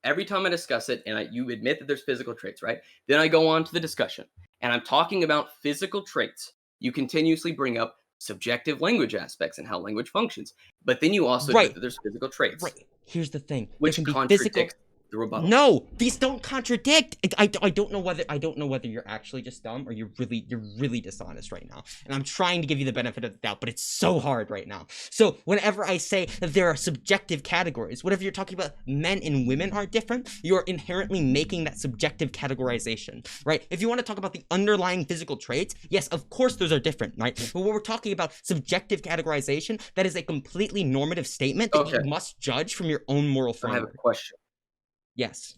every time I discuss it and you admit that there's physical traits, right? Then I go on to the discussion and I'm talking about physical traits. You continuously bring up subjective language aspects and how language functions. But then you also admit that there's physical traits. Right. Here's the thing. Which contradicts the rebuttal. No, these don't contradict. I don't know whether you're actually just dumb or you're really dishonest right now. And I'm trying to give you the benefit of the doubt, but it's so hard right now. So whenever I say that there are subjective categories, whatever you're talking about, men and women are different, you're inherently making that subjective categorization, right? If you want to talk about the underlying physical traits, yes, of course those are different, right? But when we're talking about subjective categorization, that is a completely normative statement that you must judge from your own moral framework. I have a question. Yes.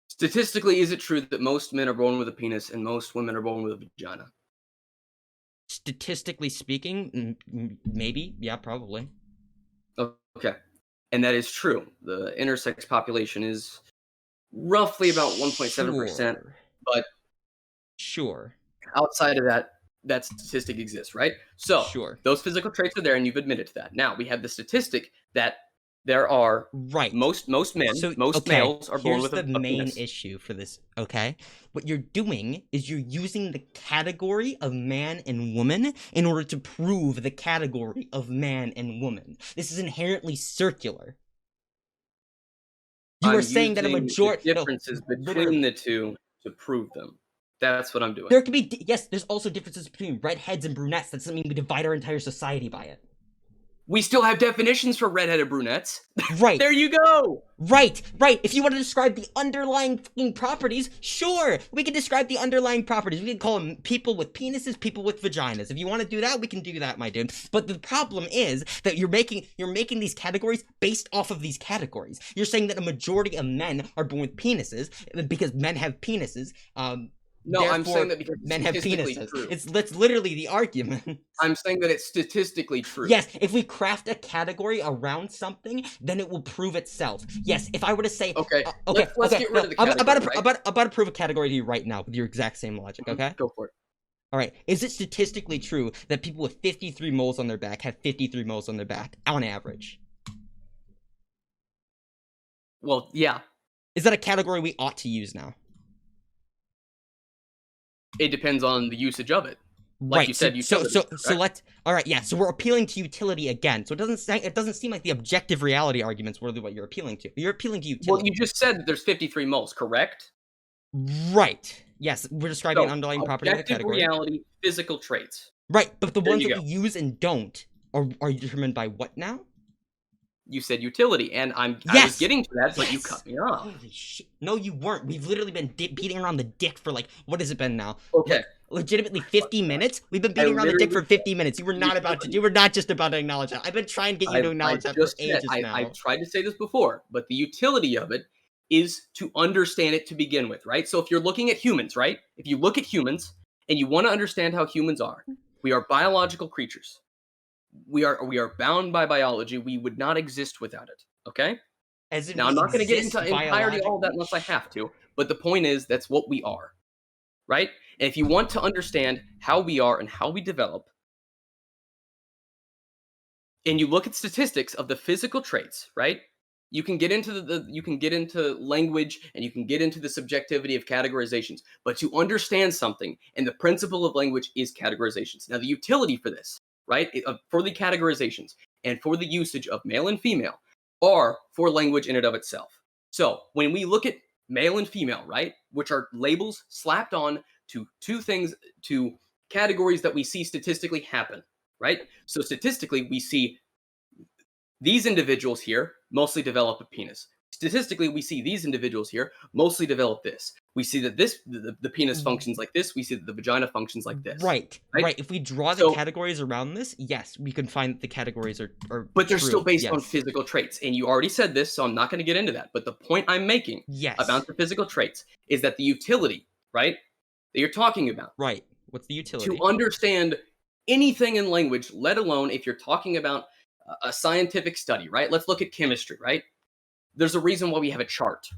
Statistically, is it true that most men are born with a penis and most women are born with a vagina? Statistically speaking, maybe. Yeah, probably. Okay. And that is true. The intersex population is roughly about 1.7%. But outside of that statistic exists, right? So those physical traits are there, and you've admitted to that. Now, we have the statistic that there are most men, most males are born with a penis. Here's the main issue for this, okay? What you're doing is you're using the category of man and woman in order to prove the category of man and woman. This is inherently circular. You are saying that a majority differences between the two to prove them. That's what I'm doing. There can be there's also differences between redheads and brunettes. That doesn't mean we divide our entire society by it. We still have definitions for redheaded brunettes. Right. There you go. Right. If you want to describe the underlying fucking properties, sure, we can describe the underlying properties. We can call them people with penises, people with vaginas. If you want to do that, we can do that, my dude. But the problem is that you're making these categories based off of these categories. You're saying that a majority of men are born with penises because men have penises. No, therefore, I'm saying that because men have statistically penises. true. That's literally the argument. I'm saying that it's statistically true. Yes, if we craft a category around something, then it will prove itself. Yes, if I were to say, Okay, let's get rid of the category, I'm about to prove a category to you right now with your exact same logic. Okay, go for it. All right, is it statistically true that people with 53 moles on their back have 53 moles on their back on average? Well, yeah. Is that a category we ought to use now? It depends on the usage of it. Like Right. you said, so let's. All right. Yeah. So we're appealing to utility again. So it doesn't seem like the objective reality arguments were what you're appealing to. You're appealing to utility. Well, you just said that there's 53 moles, correct? Right. Yes. We're describing an underlying property of the category. Reality, physical traits. Right. But the ones that we use and don't are determined by what now? You said utility, and I was getting to that, but you cut me off. Holy shit. No, you weren't. We've literally been beating around the dick for like, what has it been now? Okay. Legitimately 50 minutes? We've been beating around the dick for 50 minutes. You were not just about to acknowledge that. I've been trying to get you to acknowledge that for ages now. I've tried to say this before, but the utility of it is to understand it to begin with, right? So if you're looking at humans, right? If you look at humans and you want to understand how humans are, we are biological creatures. We are bound by biology. We would not exist without it. Okay. Now I'm not going to get into entirety all of that unless I have to. But the point is, that's what we are, right? And if you want to understand how we are and how we develop, and you look at statistics of the physical traits, right? You can get into you can get into language and you can get into the subjectivity of categorizations. But to understand something, and the principle of language is categorizations. Now the utility for this, right, for the categorizations and for the usage of male and female are for language in and of itself. So when we look at male and female, right, which are labels slapped on to two things, to categories that we see statistically happen, right? So statistically, we see these individuals here mostly develop a penis. Statistically, we see these individuals here mostly develop this. We see that the penis functions like this. We see that the vagina functions like this. Right. If we draw the categories around this, yes, we can find that the categories are but they're still based on physical traits. And you already said this, so I'm not going to get into that. But the point I'm making about the physical traits is that the utility, right, that you're talking about. Right. What's the utility? To understand anything in language, let alone if you're talking about a scientific study, right? Let's look at chemistry, right? There's a reason why we have a chart.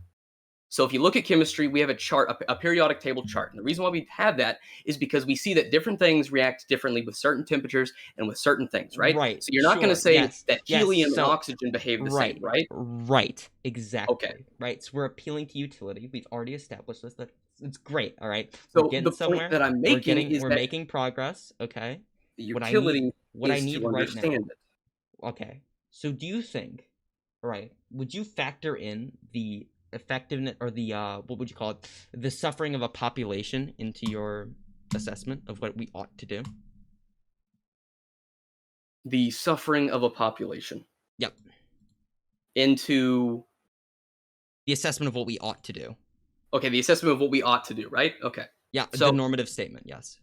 So if you look at chemistry, we have a chart, a periodic table chart. And the reason why we have that is because we see that different things react differently with certain temperatures and with certain things, right? Right. So you're not going to say that helium and oxygen behave the same, right? Right. Exactly. Okay. Right. So we're appealing to utility. We've already established this. It's great. All right. So we're getting the somewhere. Point that I'm making is we're making progress. Okay. The utility what I need to right understand now. it. Okay. So do you think, right, would you factor in the effectiveness or the, what would you call it, the suffering of a population into your assessment of what we ought to do? The suffering of a population. Yep. Into the assessment of what we ought to do. Okay, the assessment of what we ought to do, right? Okay. Yeah, so, the normative statement, yes.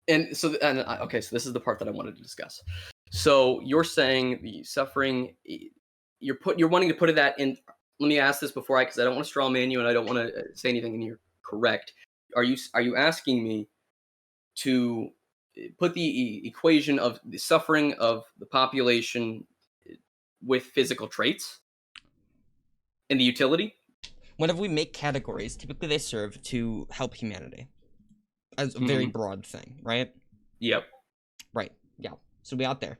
And so, okay, so this is the part that I wanted to discuss. So you're saying the suffering, you're wanting to put that in. Let me ask this before because I don't want to straw man you and I don't want to say anything and you're correct. Are you asking me to put the equation of the suffering of the population with physical traits and the utility? Whenever we make categories, typically they serve to help humanity. As a very broad thing, right? Yep. Right, yeah. So we out there.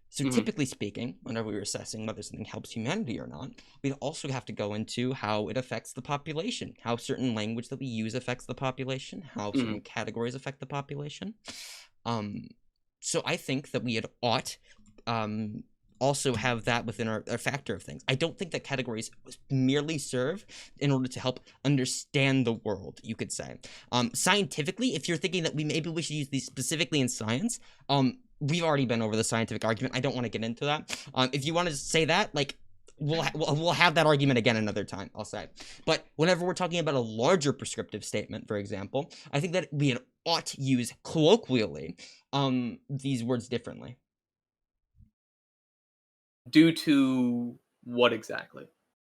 So typically speaking, whenever we're assessing whether something helps humanity or not, we also have to go into how it affects the population, how certain language that we use affects the population, how certain categories affect the population. So I think that we ought also have that within our factor of things. I don't think that categories merely serve in order to help understand the world, you could say. Scientifically, if you're thinking that maybe we should use these specifically in science, we've already been over the scientific argument. I don't want to get into that. If you want to say that, like, we'll have that argument again another time, I'll say. But whenever we're talking about a larger prescriptive statement, for example, I think that we ought to use colloquially these words differently. Due to what exactly?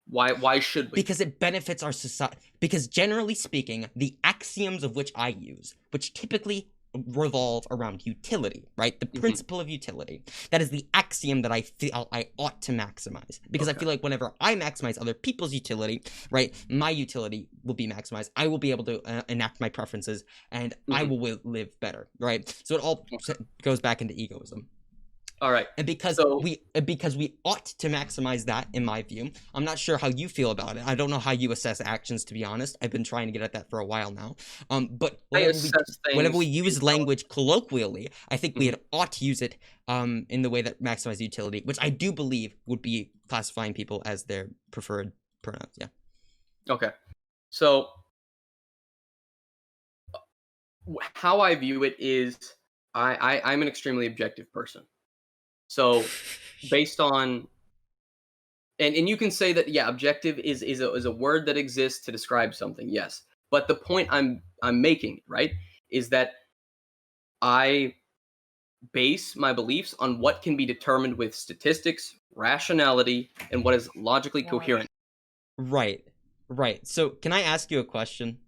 Why should we? Because it benefits our society. Because generally speaking, the axioms of which I use, which typically revolve around utility, right? The principle of utility. That is the axiom that I feel I ought to maximize. Because I feel like whenever I maximize other people's utility, right, my utility will be maximized. I will be able to enact my preferences, and I will live better, right? So it all goes back into egoism. All right. And because we ought to maximize that, in my view. I'm not sure how you feel about it. I don't know how you assess actions, to be honest. I've been trying to get at that for a while now. But whenever we use language colloquially, I think we ought to use it in the way that maximizes utility, which I do believe would be classifying people as their preferred pronouns. Yeah. Okay. So how I view it is I'm an extremely objective person. So based on and you can say that, yeah, objective is a word that exists to describe something, yes. But the point I'm making, right, is that I base my beliefs on what can be determined with statistics, rationality, and what is logically coherent. Right. So can I ask you a question?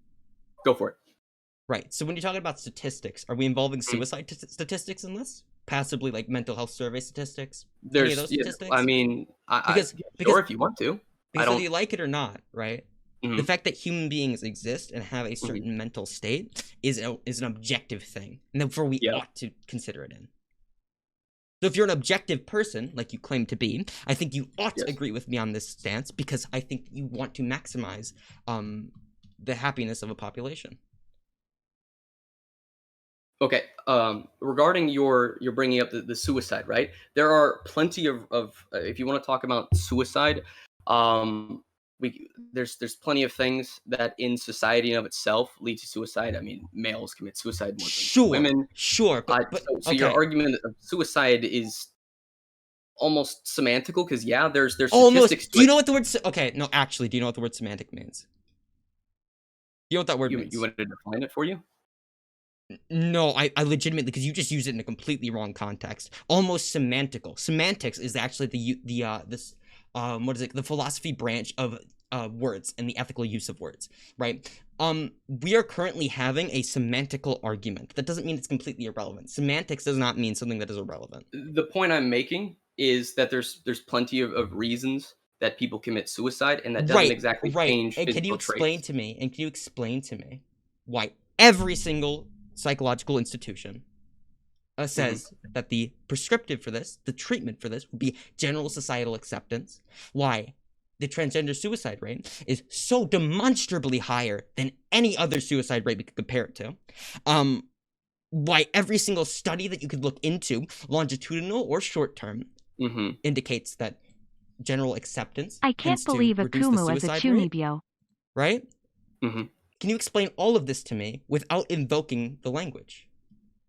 Go for it. Right. So when you're talking about statistics, are we involving suicide statistics in this? Passively, like mental health survey statistics? Any of those statistics? I mean, because sure, if you want to. Because whether you like it or not, right? The fact that human beings exist and have a certain mental state is an objective thing, and therefore we ought to consider it in. So if you're an objective person, like you claim to be, I think you ought to agree with me on this stance, because I think you want to maximize the happiness of a population. Okay. Regarding you're bringing up the suicide, right? There are plenty of if you want to talk about suicide, there's plenty of things that in society in of itself lead to suicide. I mean, males commit suicide more than women. Sure, but so your argument of suicide is almost semantical, because there's statistics. Do you know what the word? Okay, no, actually, do you know what the word semantic means? You know what that word means? You want to define it for you? No, I legitimately, because you just use it in a completely wrong context. Almost semantical. Semantics is actually what is it? The philosophy branch of words and the ethical use of words, right? We are currently having a semantical argument. That doesn't mean it's completely irrelevant. Semantics does not mean something that is irrelevant. The point I'm making is that there's plenty of reasons that people commit suicide, and that doesn't exactly change physical traits. Can you explain to me why every single psychological institution says that the prescriptive for this, the treatment for this, would be general societal acceptance? Why the transgender suicide rate is so demonstrably higher than any other suicide rate we could compare it to? Why every single study that you could look into, longitudinal or short term, indicates that general acceptance. I can't believe Akumu is a chunibyo. Right? Can you explain all of this to me without invoking the language?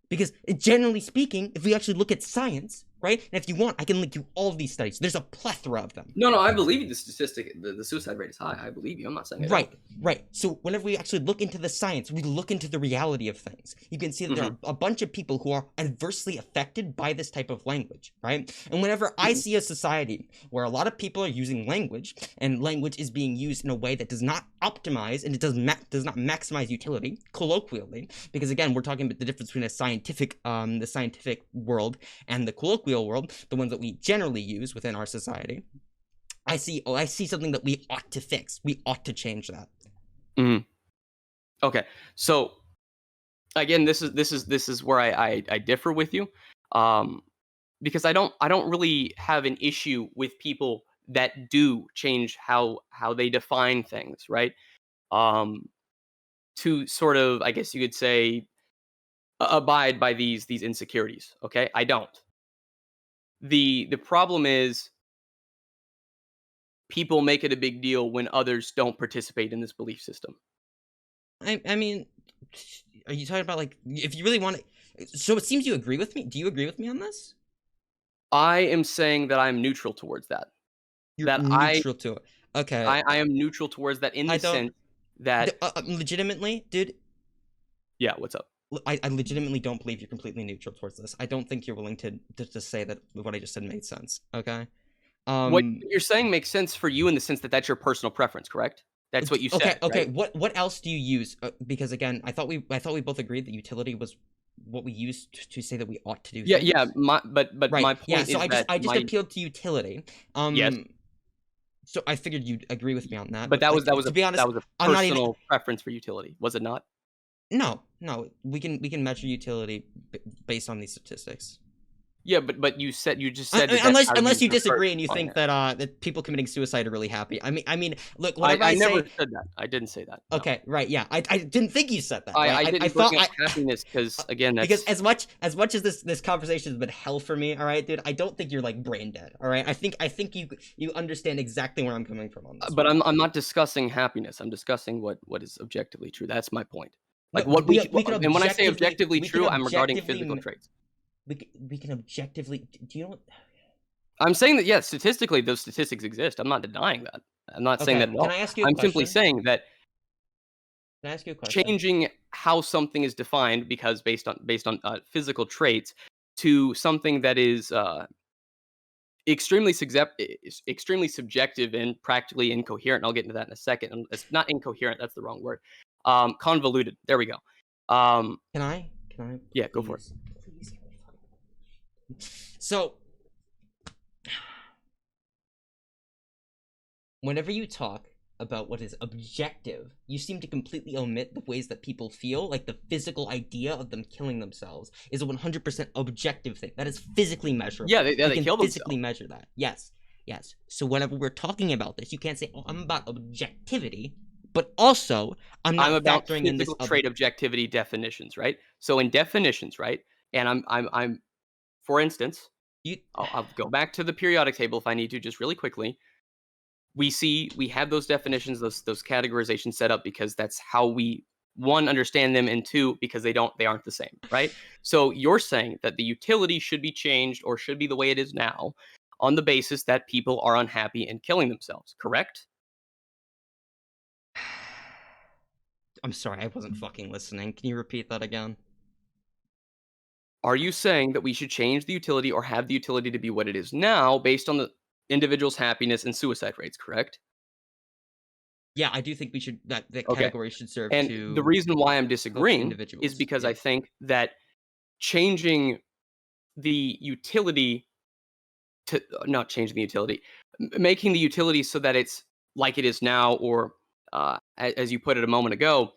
Because generally speaking, if we actually look at science, right? And if you want, I can link you all of these studies. There's a plethora of them. No, I believe you. The statistic, the suicide rate is high. I believe you. I'm not saying it. Right. So whenever we actually look into the science, we look into the reality of things. You can see that there are a bunch of people who are adversely affected by this type of language, right? And whenever I see a society where a lot of people are using language, and language is being used in a way that does not optimize and it does not maximize utility, colloquially, because again, we're talking about the difference between the scientific world and the colloquial world, the ones that we generally use within our society. I see something that we ought to fix. We ought to change that. Okay, so again, this is where I differ with you, because I don't really have an issue with people that do change how they define things, right? To sort of, I guess you could say, abide by these insecurities. Okay, I don't. The problem is people make it a big deal when others don't participate in this belief system. I mean, are you talking about, like, if you really want to, So it seems you agree with me. Do you agree with me on this? I am saying that I'm neutral towards that. You're That neutral to it. Okay. I am neutral towards that in I the don't. sense that Legitimately, dude. yeah, what's up? I legitimately don't believe you're completely neutral towards this. I don't think you're willing to say that what I just said made sense. Okay. What you're saying makes sense for you in the sense that that's your personal preference, correct? That's what you said, Okay. right? What else do you use? Because again, I thought we both agreed that utility was what we used to say that we ought to do Yeah, things. yeah. But Right. my Yeah. point So is that I just my appealed to utility. yes, So I figured you'd agree with me on that. but But like, to be honest, that was a I'm not even. personal preference for utility, was it not? No. We can measure utility based on these statistics. Yeah, but you just said that that's how Unless you you prefer disagree to and you define think it. that people committing suicide are really happy. I mean, look, whatever I I never say. said that. I didn't say that. No. Okay, right, yeah, I didn't think you said that, right? I I didn't thought bring up happiness because again, because that's as much as this conversation has been hell for me, all right, dude, I don't think you're like brain dead, all right? I think you understand exactly where I'm coming from on this but one. I'm not discussing happiness. I'm discussing what is objectively true. That's my point. No, Like what we can and when I say objectively we can true, I'm regarding objectively physical traits. we can objectively. Do you know what? I'm saying that, yes, statistically, those statistics exist. I'm not denying that. I'm not saying Okay, that at can all. I ask you a I'm simply question? saying that Can I ask you a question? changing how something is defined because based on physical traits to something that is extremely subjective and practically incoherent. And I'll get into that in a second. It's not incoherent. That's the wrong word. Convoluted. There we go. Can I? Yeah, go for it. Please. So, whenever you talk about what is objective, you seem to completely omit the ways that people feel, like the physical idea of them killing themselves is a 100% objective thing. That is physically measurable. Yeah, You they can kill physically themselves. measure that. Yes. So whenever we're talking about this, you can't say, "Oh, I'm about objectivity," but also I'm I'm not about factoring in this physical trait objectivity definitions, right? So in definitions, right? And I'm for instance, you I'll go back to the periodic table if I need to, just really quickly. We have those definitions, those categorizations set up because that's how we one understand them, and two because they aren't the same, right? So you're saying that the utility should be changed or should be the way it is now on the basis that people are unhappy and killing themselves, correct? I'm sorry, I wasn't fucking listening. Can you repeat that again? Are you saying that we should change the utility or have the utility to be what it is now based on the individual's happiness and suicide rates, correct? Yeah, I do think we should that Okay. category should serve And the to reason why I'm help disagreeing is individuals. because Yeah. I think that changing the utility to not changing the utility, making the utility so that it's like it is now, or as you put it a moment ago,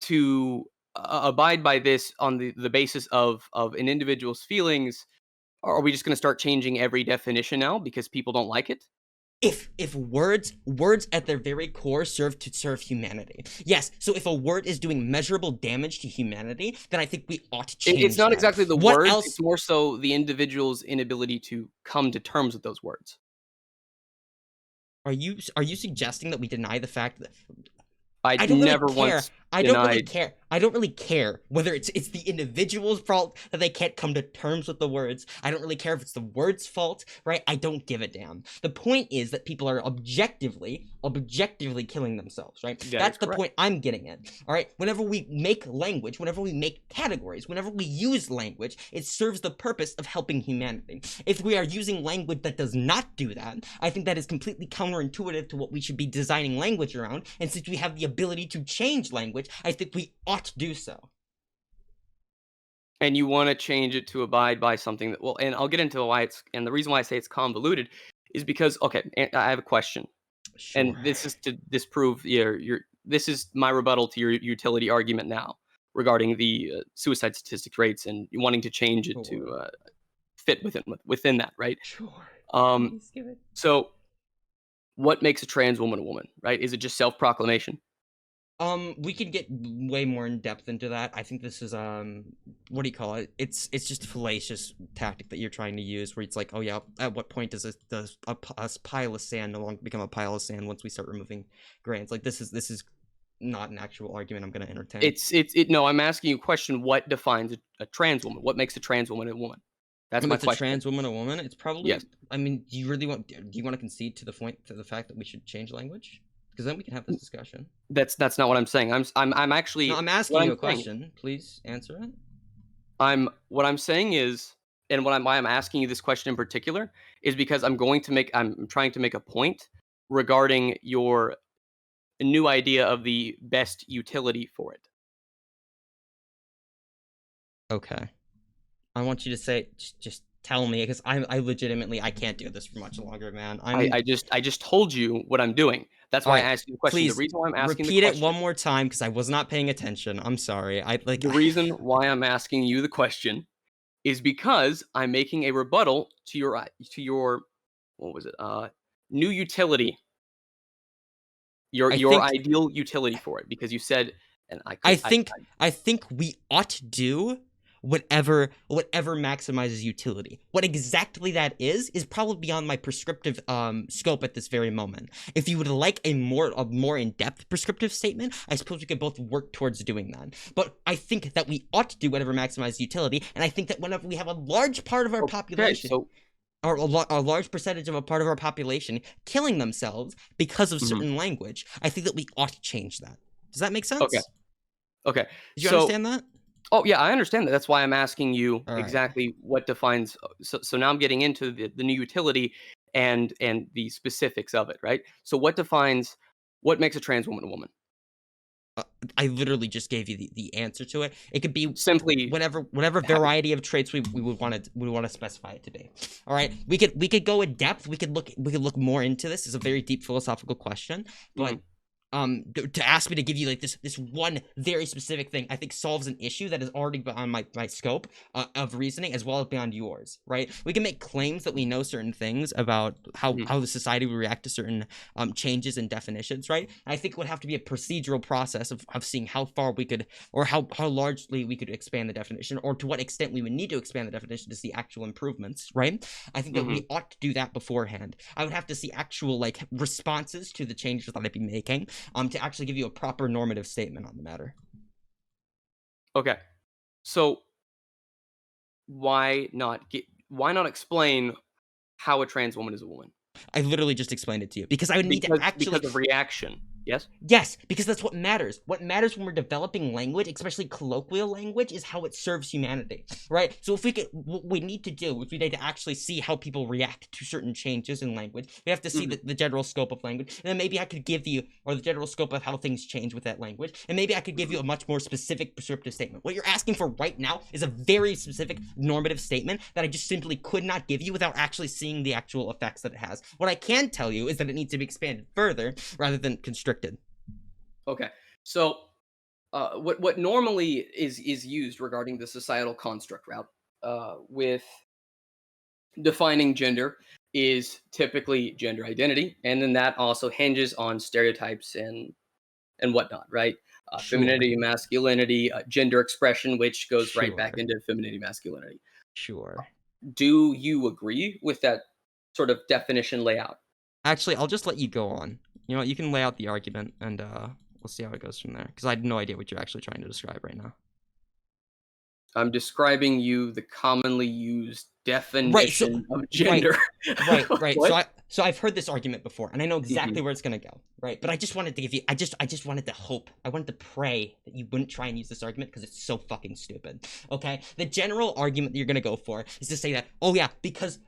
to abide by this on the basis of an individual's feelings. Are we just going to start changing every definition now because people don't like it? If words at their very core serve to serve humanity. Yes, so if a word is doing measurable damage to humanity, then I think we ought to change It's not that. exactly the What words, else it's more so the individual's inability to come to terms with those words. are you suggesting that we deny the fact that I I don't really never care. once I don't really denied. care. I don't really care whether it's the individual's fault that they can't come to terms with the words. I don't really care if it's the word's fault, right? I don't give a damn. The point is that people are objectively killing themselves, right? That That's is the correct. point I'm getting at. All right? Whenever we make language, whenever we make categories, whenever we use language, it serves the purpose of helping humanity. If we are using language that does not do that, I think that is completely counterintuitive to what we should be designing language around. And since we have the ability to change language, I think we ought to do so. And you want to change it to abide by something that, well, and I'll get into why and the reason why I say it's convoluted is because, okay, I have a question. Sure. And this is to disprove this is my rebuttal to your utility argument now regarding the suicide statistics rates and wanting to change it to fit within that, right? Sure. Um, Please give it. so what makes a trans woman a woman, right? Is it just self-proclamation? We could get way more in depth into that. I think this is what do you call it? It's just a fallacious tactic that you're trying to use, where it's like, oh yeah, at what point does a pile of sand no longer become a pile of sand once we start removing grains? Like this is not an actual argument I'm going to entertain. No, I'm asking you a question. What defines a trans woman? What makes a trans woman a woman? That's my It's question. a trans woman a woman? It's probably. Yes. I mean, do you want to concede to the fact that we should change language? Because then we can have this discussion. That's not what I'm saying. I'm actually. No, I'm asking you a question. Please answer it. What I'm saying is, and why I'm asking you this question in particular is because I'm trying to make a point regarding your new idea of the best utility for it. Okay. I want you to say, just tell me, because I legitimately, I can't do this for much longer, man. I just told you what I'm doing. That's why I asked you the question. Please, the reason why I'm asking repeat the question, it one more time, because I was not paying attention. I'm sorry. The reason why I'm asking you the question is because I'm making a rebuttal to your what was it? New utility. Your ideal utility for it, because you said, and I think we ought to do whatever maximizes utility. What exactly that is probably beyond my prescriptive scope at this very moment. If you would like a more in-depth prescriptive statement, I suppose we could both work towards doing that. But I think that we ought to do whatever maximizes utility, and I think that whenever we have a large part of our population, or a large percentage of a part of our population killing themselves because of certain language, I think that we ought to change that. Does that make sense? Okay. Did you understand that? Oh yeah, I understand that. That's why I'm asking you All right. exactly what defines. So now I'm getting into the new utility and the specifics of it, right? So what makes a trans woman a woman? I literally just gave you the answer to it. It could be simply whatever variety of traits we would want to specify it to be. All right, we could go in depth. We could look more into this. It's a very deep philosophical question, but to ask me to give you like this one very specific thing, I think solves an issue that is already beyond my scope of reasoning, as well as beyond yours, right? We can make claims that we know certain things about how the society will react to certain changes in definitions, right? And I think it would have to be a procedural process of seeing how far we could, or how largely we could expand the definition, or to what extent we would need to expand the definition to see actual improvements, right? I think that we ought to do that beforehand. I would have to see actual like responses to the changes that I'd be making, to actually give you a proper normative statement on the matter. Okay, so why not explain how a trans woman is a woman? I literally just explained it to you because I would need to actually because of reaction. Yes, because that's what matters. What matters when we're developing language, especially colloquial language, is how it serves humanity, right? So what we need to do, if we need to actually see how people react to certain changes in language, we have to see the general scope of language, and then maybe I could give you, or the general scope of how things change with that language, and maybe I could give you a much more specific prescriptive statement. What you're asking for right now is a very specific normative statement that I just simply could not give you without actually seeing the actual effects that it has. What I can tell you is that it needs to be expanded further rather than constricted. Okay, so what normally is used regarding the societal construct route with defining gender is typically gender identity, and then that also hinges on stereotypes and whatnot, right? Femininity, masculinity, gender expression, which goes right back into femininity, masculinity. Sure. Do you agree with that sort of definition layout? Actually, I'll just let you go on. You know, you can lay out the argument, and we'll see how it goes from there. Because I have no idea what you're actually trying to describe right now. I'm describing you the commonly used definition of gender. Right. So I've heard this argument before, and I know exactly where it's gonna go. Right, but I just wanted to give you. I just wanted to hope. I wanted to pray that you wouldn't try and use this argument because it's so fucking stupid. Okay, the general argument that you're gonna go for is to say that, oh yeah, because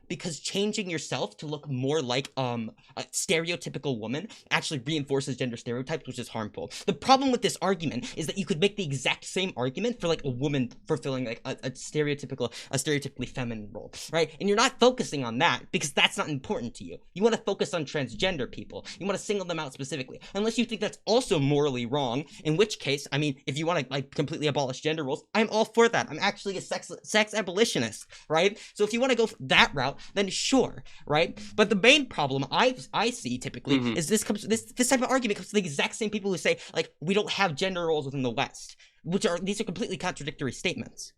changing yourself to look more like a stereotypical woman actually reinforces gender stereotypes, which is harmful. The problem with this argument is that you could make the exact same argument for like a woman fulfilling like a stereotypically feminine role, right? And you're not focusing on that because that's not important to you. You want to focus on transgender people. You want to single them out specifically, unless you think that's also morally wrong, in which case, I mean, if you want to like completely abolish gender roles, I'm all for that. I'm actually a sex abolitionist, right? So if you want to go that route, then sure, right? But the main problem I see typically is this type of argument comes to the exact same people who say like we don't have gender roles within the West, these are completely contradictory statements.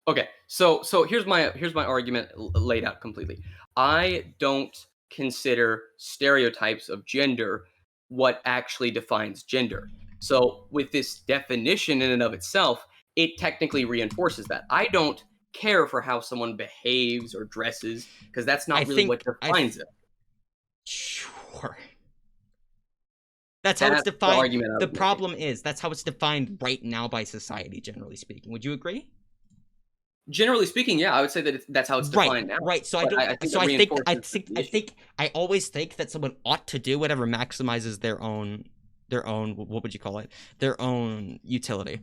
Okay, so here's my argument laid out completely. I don't consider stereotypes of gender what actually defines gender. So with this definition in and of itself, it technically reinforces that. I don't care for how someone behaves or dresses because that's I not really what think I defines it. sure. That's how it's That's the defined. argument I The was making. problem is that's how it's defined right now by society, generally speaking. Would you agree? Generally speaking, yeah, I would say that that's how it's defined now. Right. So I But don't. I think So it I think. I reinforces think. the I issue. think. I always think that someone ought to do whatever maximizes their own. What would you call it? Their own utility.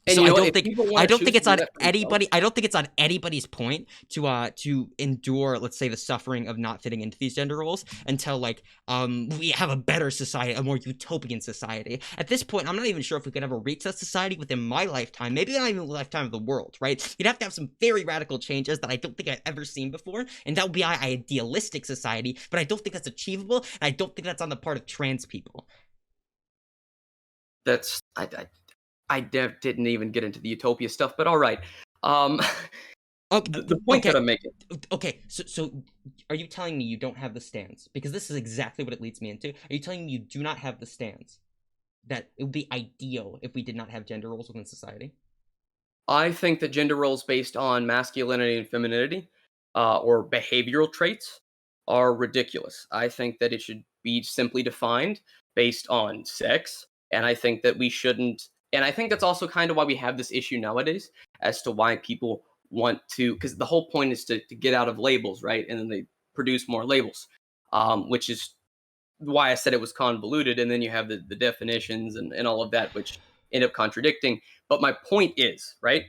And So you I know, don't if think. people I want to don't choose think to it's do on that for themselves, anybody. I don't think it's on anybody's point to endure, let's say, the suffering of not fitting into these gender roles until like we have a better society, a more utopian society. At this point, I'm not even sure if we could ever reach that society within my lifetime. Maybe not even the lifetime of the world. Right? You'd have to have some very radical changes that I don't think I've ever seen before, and that would be an idealistic society. But I don't think that's achievable, and I don't think that's on the part of trans people. that's I didn't even get into the utopia stuff, but all right. The point Okay. that I'm making. Okay, so are you telling me you don't have the stance? Because this is exactly what it leads me into. Are you telling me you do not have the stance that it would be ideal if we did not have gender roles within society? I think that gender roles based on masculinity and femininity, or behavioral traits, are ridiculous. I think that it should be simply defined based on sex, and I think that we shouldn't. And I think that's also kind of why we have this issue nowadays as to why people want to, because the whole point is to get out of labels, right? And then they produce more labels, which is why I said it was convoluted. And then you have the definitions and all of that, which end up contradicting. But my point is, right?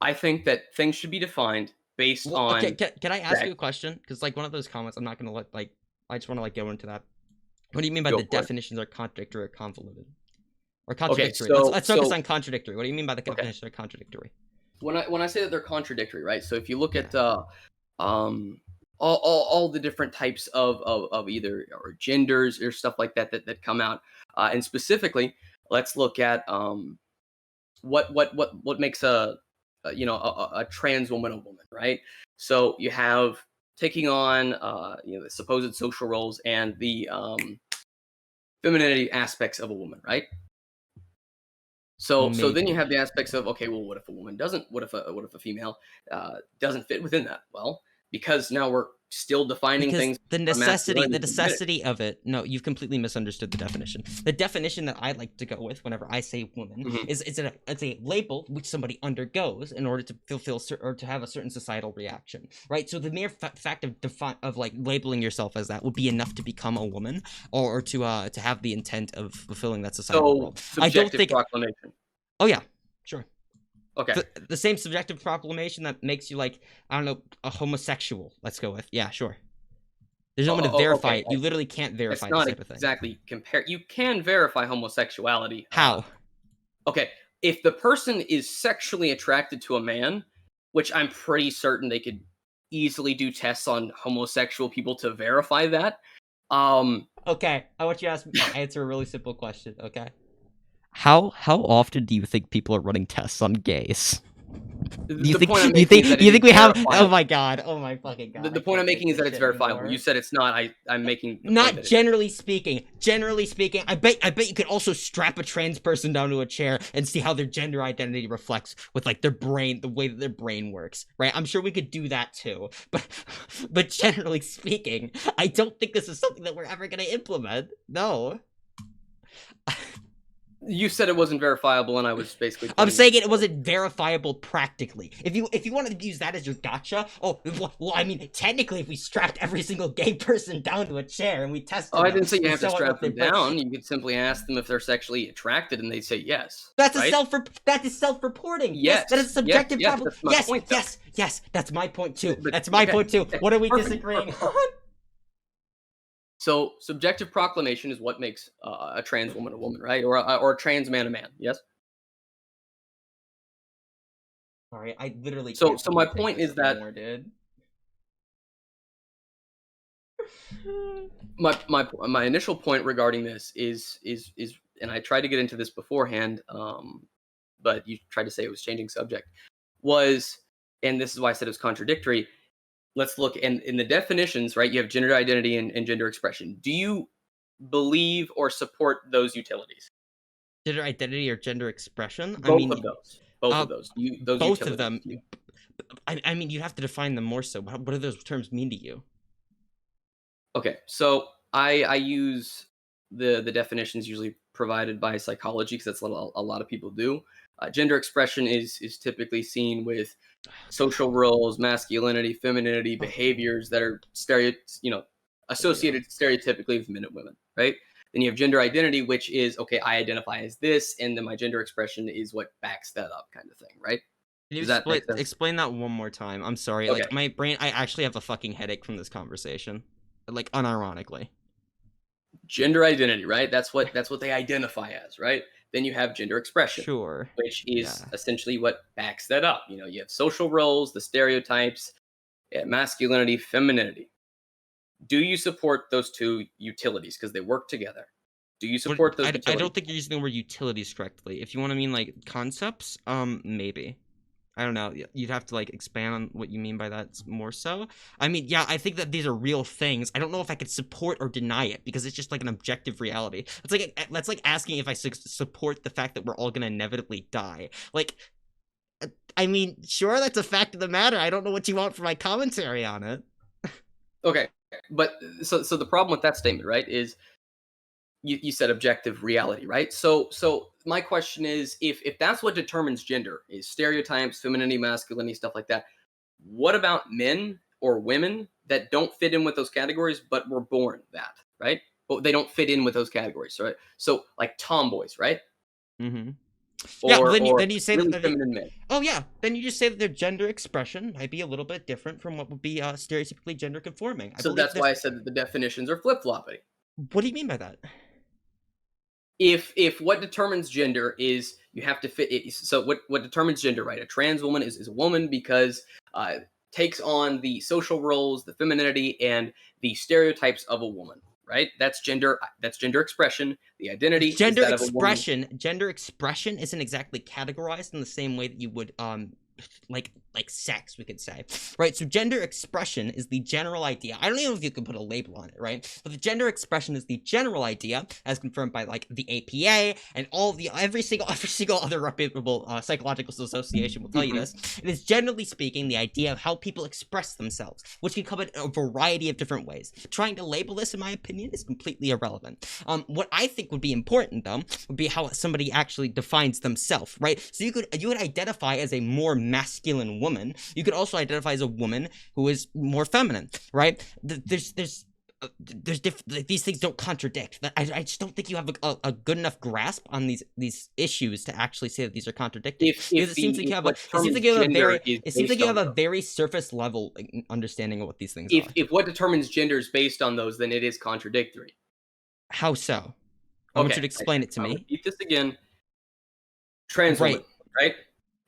I think that things should be defined based Well, okay, on can I ask sex. you a question? Because like one of those comments, I'm not gonna let like I just want to like go into that. What do you mean by Go the for it. definitions are contradictory or convoluted? Or Okay, contradictory? so Let's focus on contradictory. What do you mean by the okay, definition of contradictory? when I say that they're contradictory, right? So if you look Yeah. at um all the different types of either or genders or stuff like that that come out, and specifically, let's look at what makes a trans woman a woman, right? So you have taking on the supposed social roles and the femininity aspects of a woman, right? So then you Maybe. have the aspects of, okay, well, what if a woman doesn't? What if a female doesn't fit within that? Well, because now we're still defining Because things from masculinity the and femininity. necessity of it. No, you've completely misunderstood the definition. The definition that I like to go with whenever I say woman Mhm. is it's a label which somebody undergoes in order to fulfill or to have a certain societal reaction, right? So the mere fact of like labeling yourself as that would be enough to become a woman or to have the intent of fulfilling that societal So role. I don't subjective think. proclamation. Oh yeah, sure. Okay. The same subjective proclamation that makes you like I don't know a homosexual. Let's go with yeah, sure. There's no one to verify Okay. it. You literally can't It's verify this not type of thing. exactly compare. You can verify homosexuality. How? Okay, if the person is sexually attracted to a man, which I'm pretty certain they could easily do tests on homosexual people to verify that. Okay, I want you to answer a really simple question. Okay. How often do you think people are running tests on gays? Do you The think point I'm making is that it is we have? Oh verifiable. my god! Oh my fucking god! The I point I'm can't take making is this that it's shit verifiable. anymore. You said it's not. I'm making the point Not that it is. generally speaking. Generally speaking, I bet you could also strap a trans person down to a chair and see how their gender identity reflects with like their brain, the way that their brain works, right? I'm sure we could do that too. But generally speaking, I don't think this is something that we're ever gonna implement. No. You said it wasn't verifiable, and I was basically. I'm Pointing saying that it wasn't verifiable practically. If you wanted to use that as your gotcha, well, I mean, technically, if we strapped every single gay person down to a chair and we tested Oh, I them didn't say you and have to so on strap with their them brain, down. You could simply ask them if they're sexually attracted, and they'd say yes. that's Right? that is self-reporting. Yes, Yes. that is a subjective Yes. problem. That's my point, though. Yes, that's my point too. But That's my okay, point too. okay, What are we perfect, disagreeing perfect. on? So subjective proclamation is what makes a trans woman a woman, right? Or a trans man a man. Yes. Sorry, I literally So can't my fucking take point this is that anymore, dude. my initial point regarding this is and I tried to get into this beforehand, but you tried to say it was changing subject. Was and this is why I said it was contradictory. Let's look in the definitions, right? You have gender identity and gender expression. Do you believe or support those utilities. Gender identity or gender expression? I Both mean, of those. Both uh, of those. Those both of utilities. them. I mean, you have to define them more so. What do those terms mean to you? Okay, so I use the definitions usually provided by psychology because that's what a lot of people do. Gender expression is typically seen with social roles, masculinity, femininity, behaviors that are There we go. associated stereotypically with men and women, right? Then you have gender identity, which is okay, I identify as this, and then my gender expression is what backs that up, kind of thing, right? Can you Does that make sense? explain that one more time? I'm sorry. Okay. Like my brain, I actually have a fucking headache from this conversation. Like unironically. Gender identity, right? That's what they identify as, right? Then you have gender expression, Sure. which Yeah. is essentially what backs that up. You have social roles, the stereotypes, masculinity, femininity. Do you support those two utilities because they work together? Do you But support those I utilities? don't think you're using the word utilities correctly. If you want to mean like concepts, maybe. I don't know. You'd have to like expand on what you mean by that more so. I mean, yeah, I think that these are real things. I don't know if I could support or deny it because it's just like an objective reality. It's like that's like asking if I support the fact that we're all gonna inevitably die. Like, I mean, sure, that's a fact of the matter. I don't know what you want for my commentary on it. Okay, but so the problem with that statement, right, is you said objective reality, right? So my question is, if that's what determines gender is stereotypes, femininity, masculinity, stuff like that, what about men or women that don't fit in with those categories but were born that, right? But they don't fit in with those categories, right? So like tomboys, right? Mm-hmm. Yeah, Or then you say really that. feminine men. Oh yeah, then you just say that their gender expression might be a little bit different from what would be stereotypically gender conforming. I So believe that's there's. why I said that the definitions are flip flopping. What do you mean by that? If what determines gender is you have to fit it, so what determines gender, right? A trans woman is a woman because takes on the social roles, the femininity, and the stereotypes of a woman, right? That's gender expression. The identity is that of a woman. Gender expression isn't exactly categorized in the same way that you would like sex, we could say, right? So gender expression is the general idea. I don't even know if you can put a label on it, right? But the gender expression is the general idea, as confirmed by like the APA and all the every single other reputable psychological association will tell you this. It is generally speaking the idea of how people express themselves, which can come in a variety of different ways. Trying to label this, in my opinion, is completely irrelevant. What I think would be important though would be how somebody actually defines themselves, right? So you would identify as a more masculine woman. You could also identify as a woman who is more feminine, right? These things don't contradict. I just don't think you have a good enough grasp on these issues to actually say that these are contradicting. Because it seems like you have a very surface level understanding of what these things are. If what determines gender is based on those, then it is contradictory. How so? I want you to explain it to me. I'll repeat this again. Trans woman, right?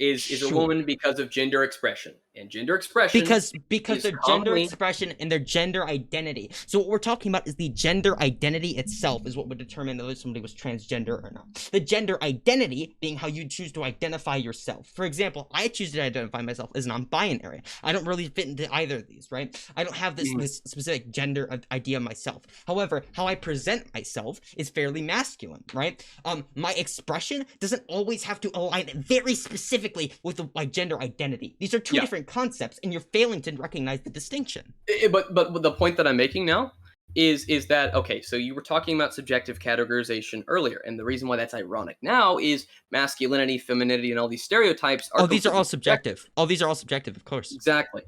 Is a woman because of gender expression, and gender expression because their gender expression and their gender identity. So what we're talking about is the gender identity itself is what would determine whether somebody was transgender or not. The gender identity being how you choose to identify yourself. For example, I choose to identify myself as non-binary. I don't really fit into either of these, right? I don't have this specific gender idea myself. However, how I present myself is fairly masculine, right? My expression doesn't always have to align very specifically with my gender identity. These are two different concepts, and you're failing to recognize the distinction. But the point that I'm making now is that okay? So you were talking about subjective categorization earlier, and the reason why that's ironic now is masculinity, femininity, and all these stereotypes are. Oh, these are all subjective. Oh, these are all subjective, of course. Exactly.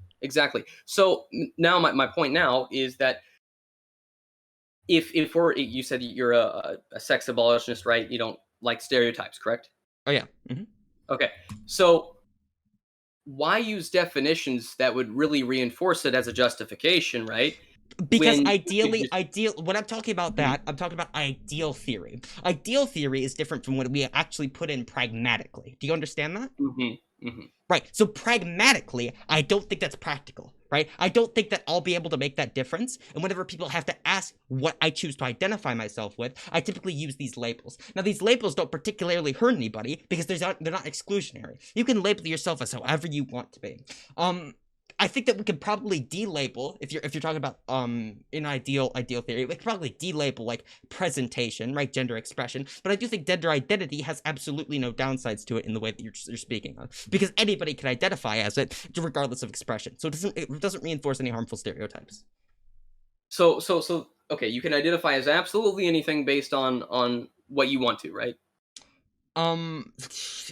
So now my point now is that if you said you're a sex abolitionist, right? You don't like stereotypes, correct? Oh yeah. Okay, so why use definitions that would really reinforce it as a justification, right? Because when I'm talking about that, I'm talking about ideal theory. Ideal theory is different from what we actually put in pragmatically. Do you understand that? Right. So pragmatically, I don't think that's practical, right? I don't think that I'll be able to make that difference. And whenever people have to ask what I choose to identify myself with, I typically use these labels. Now, these labels don't particularly hurt anybody because they're not exclusionary. You can label yourself as however you want to be. I think that we could probably delabel, if you're talking about an ideal theory, we could probably delabel like presentation, right, gender expression. But I do think gender identity has absolutely no downsides to it in the way that you're speaking of, because anybody can identify as it regardless of expression. So it doesn't reinforce any harmful stereotypes. So okay, you can identify as absolutely anything based on what you want to, right?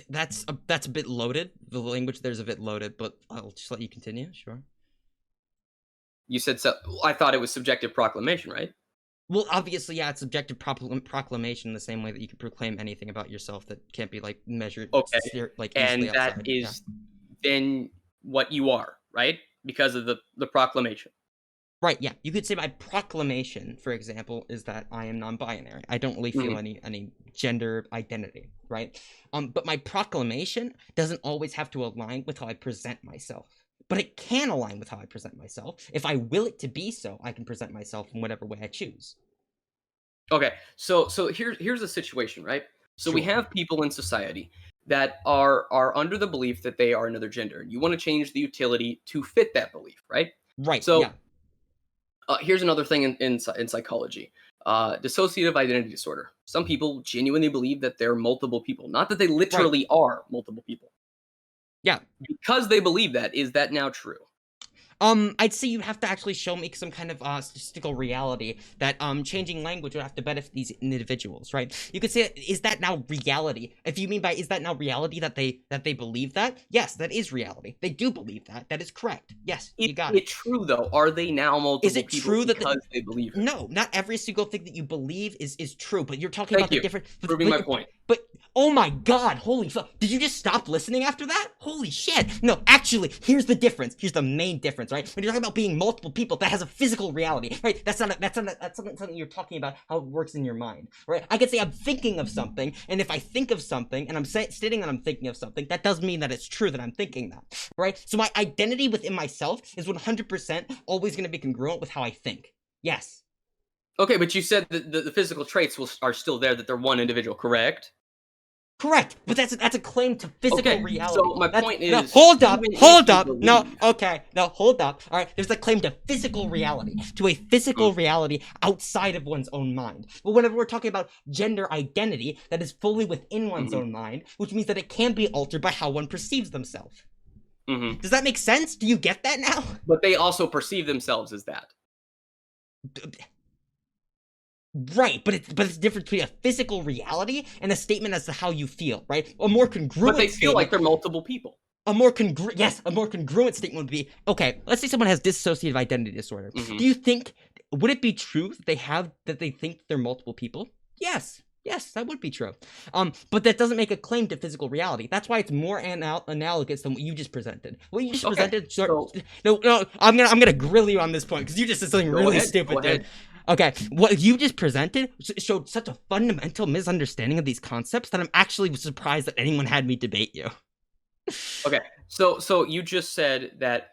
That's a bit loaded. The language there's a bit loaded, but I'll just let you continue. Sure. You said so. I thought it was subjective proclamation, right? Well, obviously, yeah, it's subjective proclamation in the same way that you can proclaim anything about yourself that can't be like measured, Okay, like and easily that outside. is then what you are, right? Because of the proclamation. Right, yeah. You could say my proclamation, for example, is that I am non-binary. I don't really feel any gender identity, right? But my proclamation doesn't always have to align with how I present myself. But it can align with how I present myself. If I will it to be so, I can present myself in whatever way I choose. Okay, so here's the situation, right? So we Sure. have people in society that are under the belief that they are another gender. You want to change the utility to fit that belief, right? Right, So yeah. Here's another thing in psychology. Dissociative identity disorder. Some people genuinely believe that they're multiple people, not that they literally are multiple people. Yeah. Because they believe that, is that now true? I'd say you have to actually show me some kind of statistical reality that changing language would have to benefit these individuals, right? You could say, is that now reality? If you mean by is that now reality that they believe that? Yes, that is reality. They do believe that. That is correct. Yes, you got it. Is it true though? Are they now multiple is it people true that because they believe it? No, not every single thing that you believe is true, but you're talking about the different. Proving my point. But oh my god, holy fuck! Did you just stop listening after that? Holy shit! No, actually, here's the difference. Here's the main difference, right? When you're talking about being multiple people, that has a physical reality, right? That's something you're talking about how it works in your mind, right? I could say I'm thinking of something, and if I think of something, and I'm stating that I'm thinking of something, that doesn't mean that it's true that I'm thinking that, right? So my identity within myself is 100% always going to be congruent with how I think. Yes. Okay, but you said that the physical traits are still there, that they're one individual, correct? Correct, but that's a claim to physical reality. So my point is, no, hold up. No, okay, no, hold up. All right, there's a claim to physical reality, to a physical reality outside of one's own mind. But whenever we're talking about gender identity, that is fully within one's own mind, which means that it can be altered by how one perceives themselves. Does that make sense? Do you get that now? But they also perceive themselves as that. Right, but it's the difference between a physical reality and a statement as to how you feel, right? A more congruent But they feel like they're multiple people. A more congruent statement would be, okay, let's say someone has dissociative identity disorder. Do you think, would it be true that they think they're multiple people? Yes, that would be true. But that doesn't make a claim to physical reality. That's why it's more analogous than what you just presented. What you just presented, no, I'm gonna grill you on this point, because you just said something really stupid, dude. Okay, what you just presented showed such a fundamental misunderstanding of these concepts that I'm actually surprised that anyone had me debate you. Okay, so you just said that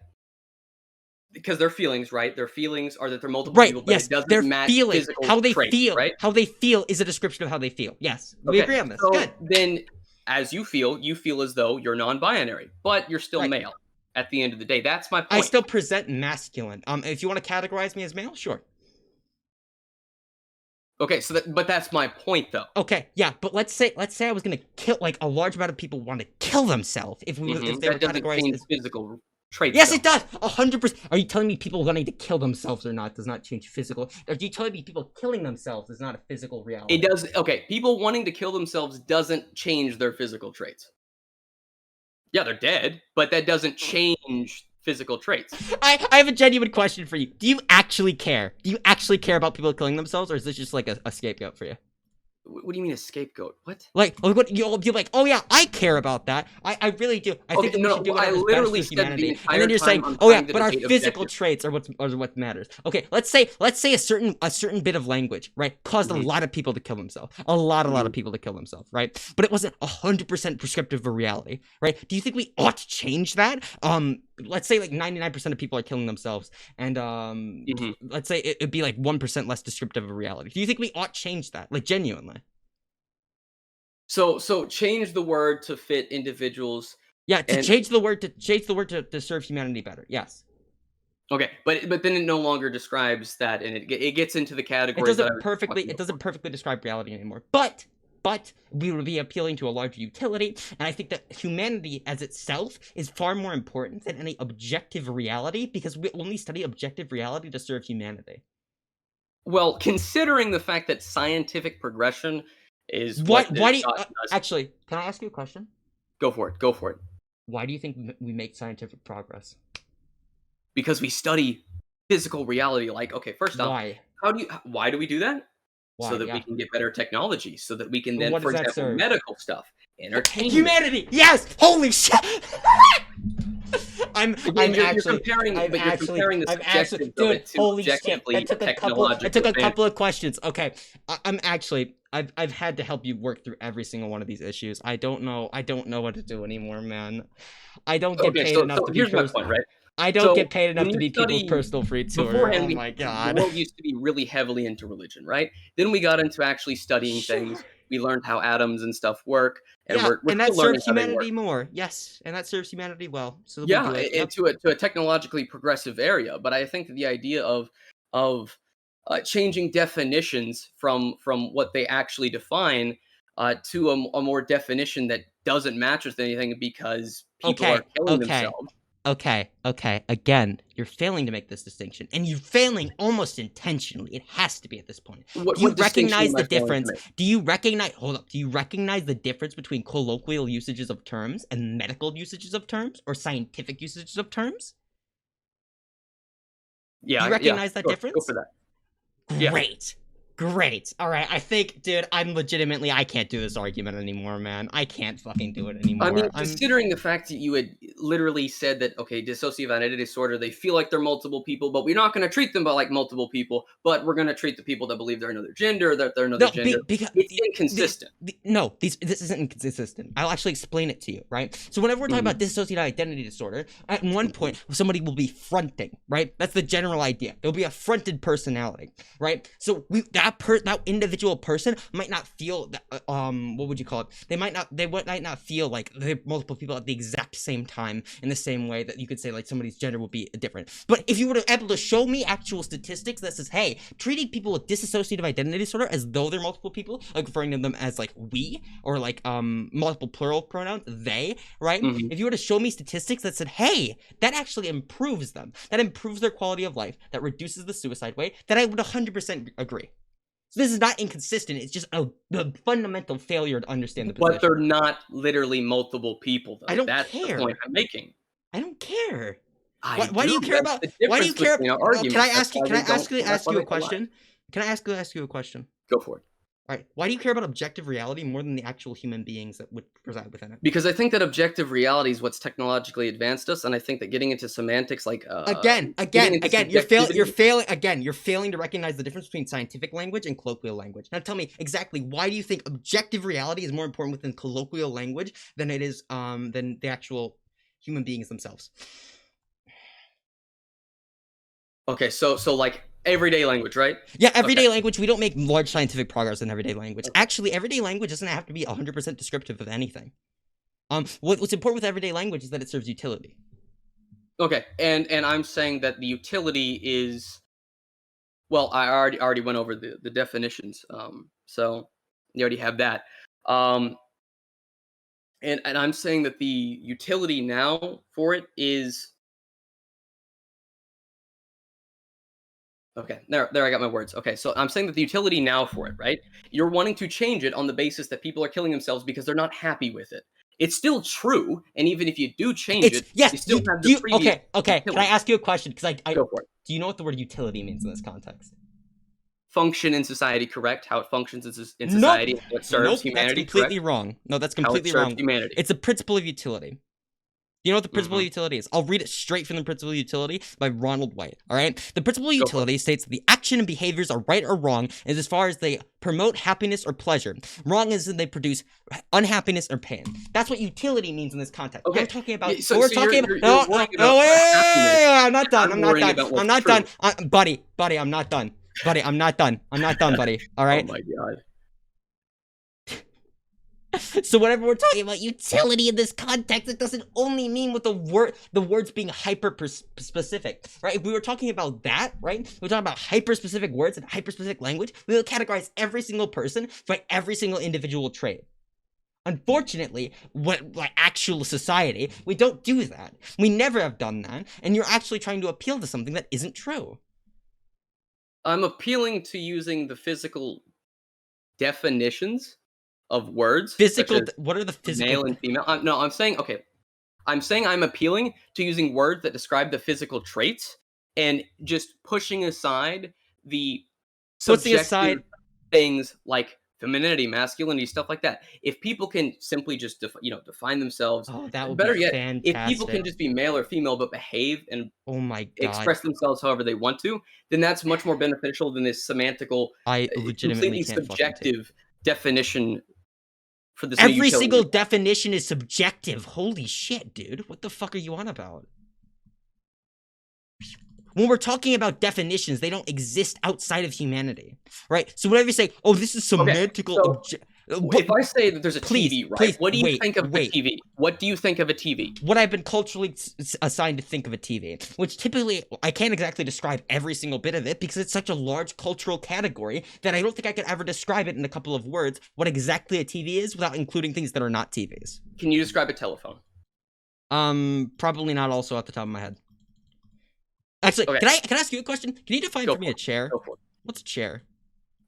because their feelings, right? Their feelings are that they're multiple people, but it doesn't match physical how they traits, feel, right? How they feel is a description of how they feel. Yes, we agree on this. So good. Then, as you feel as though you're non-binary, but you're still male. At the end of the day, that's my point. I still present masculine. If you want to categorize me as male, sure. Okay, but that's my point, though. Okay, yeah, but let's say I was gonna kill, like, a large amount of people want to kill themselves if they were categorized as physical traits. Yes, it does. 100%. Are you telling me people wanting to kill themselves or not does not change physical? Are you telling me people killing themselves is not a physical reality? It does. Okay, people wanting to kill themselves doesn't change their physical traits. Yeah, they're dead, but that doesn't change physical traits. I have a genuine question for you. Do you actually care? Do you actually care about people killing themselves, or is this just like a scapegoat for you? What do you mean a scapegoat? What? Like, what you'll be like? Oh yeah, I care about that. I really do. I think that we should do whatever's best for humanity. And then you're saying, oh yeah, but our physical traits are what matters. Okay, let's say a certain bit of language, right, caused a lot of people to kill themselves. A lot of people to kill themselves, right? But it wasn't 100% prescriptive of reality, right? Do you think we ought to change that? Let's say like 99% of people are killing themselves, and let's say it'd be like 1% less descriptive of reality. Do you think we ought to change that, like, genuinely? So change the word to fit individuals Yeah, to And change the word to serve humanity better. Yes. okay, but then it no longer describes that, and it gets into the It categories that I doesn't was perfectly talking it about. doesn't perfectly describe reality anymore. But we would be appealing to a larger utility, and I think that humanity as itself is far more important than any objective reality, because we only study objective reality to serve humanity. Well, considering the fact that scientific progression is Why what why has do you gotten us. actually, can I ask you a question? Go for it. Go for it. Why do you think we make scientific progress? Because we study physical reality. Like, okay, first off, Why? why do we do that? So Why? that we Yeah. can get better technology, so that we can But then, what does for that example, serve? medical stuff, entertainment. Humanity! Yes! Holy shit! I'm Again, you're actually, comparing, I'm but you're actually, comparing the I'm actually, subjectives of dude, it to holy shit. objectively That technological took a advances. couple of questions. Okay. I'm actually, I've had to help you work through every single one of these issues. I don't know what to do anymore, man. I don't get Okay, paid enough so to be here's my point, right? I don't So get paid enough when to you be people's study personal free tutor. beforehand, Oh my the god. world used to be really heavily into religion, right? Then we got into actually studying Sure. things. We learned how atoms and stuff work, and Yeah, we're and that still learning serves how they work. humanity more. Yes, and that serves humanity well. So we Yeah, do it. Yep. to a technologically progressive area. But I think that the idea of changing definitions from what they actually define to a more definition that doesn't match with anything because people are Okay, killing okay, themselves. okay. Again, you're failing to make this distinction, and you're failing almost intentionally. It has to be at this point. Do you What distinction recognize am the I failing to difference? make? Do you recognize? Hold up. Do you recognize the difference between colloquial usages of terms and medical usages of terms, or scientific usages of terms? Do you Yeah, recognize that sure, go difference? for that. Yeah. Great. Great. All right. I think, dude, I can't do this argument anymore, man. I can't fucking do it I mean, anymore. considering the fact that you had literally said that, okay, dissociative identity disorder, they feel like they're multiple people, but we're not going to treat them like multiple people, but we're going to treat the people that believe they're another gender, or that they're another No, gender. because It's inconsistent. no, this isn't inconsistent. I'll actually explain it to you, right? So whenever we're talking Mhm. about dissociative identity disorder, at one point somebody will be fronting, right? That's the general idea. There'll be a fronted personality, right? So that individual person might not feel that, what would you call it? They might not feel like they're multiple people at the exact same time in the same way that you could say like somebody's gender will be different. But if you were to able to show me actual statistics that says, hey, treating people with dissociative identity disorder as though they're multiple people, like referring to them as like we, or like multiple plural pronouns, they, right? Mhm. If you were to show me statistics that said, hey, that actually improves them, that improves their quality of life, that reduces the suicide rate, then I would 100% agree. So this is not inconsistent. It's just a fundamental failure to understand the But position. they're not literally multiple people, I though. don't That's the point care. I'm making. I don't care. I Why do you do. care That's about? the Why do you difference care? between our Can I arguments. That's ask you? why Can I they don't. actually That's ask why you a they collide. question? Can I ask you a question? Go for it. All right. Why do you care about objective reality more than the actual human beings that would reside within it? Because I think that objective reality is what's technologically advanced us, and I think that getting into semantics, like Again, getting into you're subjectivity. failing again. You're failing to recognize the difference between scientific language and colloquial language. Now, tell me exactly why do you think objective reality is more important within colloquial language than it is than the actual human beings themselves? Okay, so like everyday language, right? Yeah, Okay. everyday language. We don't make large scientific progress in everyday language. Okay. Actually, everyday language doesn't have to be 100% descriptive of anything. What's important with everyday language is that it serves utility. Okay, and I'm saying that the utility is, well, I already went over the definitions. So you already have that. Um, and I'm saying that the utility now for it is, okay. There I got my words. Okay, so I'm saying that the utility now for it, right? You're wanting to change it on the basis that people are killing themselves because they're not happy with it. It's still true, and even if you do change It's it, you yes. still have the previous Okay. Can I utility. ask you a question? Because I Go for it. do you know what the word utility means in this context? Function in society, correct? How it functions in Nope. society, how it serves Nope. That's humanity, completely correct? wrong. No, that's How it completely serves wrong. humanity. It's a principle of utility. You know what the principle of Mhm. utility is? I'll read it straight from the principle of utility by Ronald White. All right. The principle of Go for it. utility states that the action and behaviors are right or wrong as far as they promote happiness or pleasure. Wrong is that they produce unhappiness or pain. That's what utility means in this context. Okay. I'm talking about. Yeah, so we're so you're talking about. you're No, you're worrying no, about happiness. I'm not done. I'm I'm not worrying done. about I'm what's not true. done. Buddy, I'm not done. Buddy, I'm not done. I'm not done, buddy. All Oh right. my god. So whenever we're talking about utility in this context, it doesn't only mean with the words being hyper specific, right? If we were talking about that, right? We're talking about hyper specific words and hyper specific language. We would categorize every single person by every single individual trait. Unfortunately, like actual society, we don't do that. We never have done that, and you're actually trying to appeal to something that isn't true. I'm appealing to using the physical definitions of words, such as What are the physical? Male and female. No, I'm saying okay. I'm saying I'm appealing to using words that describe the physical traits and just pushing aside the subjective things like femininity, masculinity, stuff like that. If people can simply just define themselves, Oh, that would better be yet, fantastic. if people can just be male or female but behave and oh my God, express themselves however they want to, then that's much more beneficial than this semantical, I legitimately completely can't subjective definition for this Every single definition is subjective. Holy shit, dude. What the fuck are you on about? When we're talking about definitions, they don't exist outside of humanity, right? So whenever you say, "Oh, this is semantical," okay, so if I say that there's a TV, right? What do you think of the TV? What do you think of a TV? What I've been culturally assigned to think of a TV, which typically I can't exactly describe every single bit of it because it's such a large cultural category that I don't think I could ever describe it in a couple of words what exactly a TV is without including things that are not TVs. Can you describe a telephone? Probably not also off the top of my head. Actually, can I ask you a question? Can you define for me a chair? Go for it. What's a chair?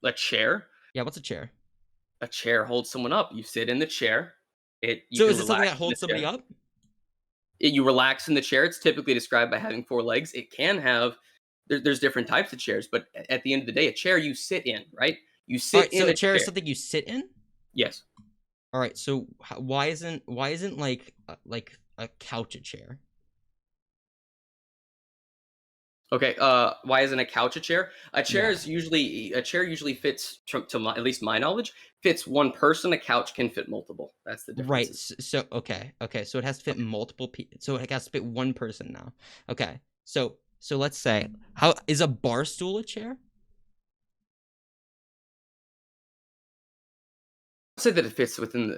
A chair? Yeah, what's a chair? A chair holds someone up. You sit in the chair. So is it something that holds somebody up? You relax in the chair. It's typically described by having 4 legs. It can have. There's different types of chairs, but at the end of the day, a chair you sit in, right? You sit in so a chair is something you sit in? Yes. All right. So why isn't like a couch a chair? Okay. Why isn't a couch a chair? A chair usually fits, at least my knowledge, fits one person. A couch can fit multiple. That's the difference. Right. So okay. So it has to fit multiple people. So it has to fit one person now. Okay. So let's say, how is a bar stool a chair? I'd say that it fits within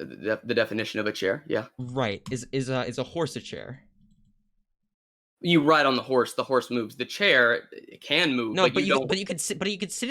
the definition of a chair. Yeah. Right. Is a horse a chair? You ride on the horse moves. The chair, it can move. No, but you could sit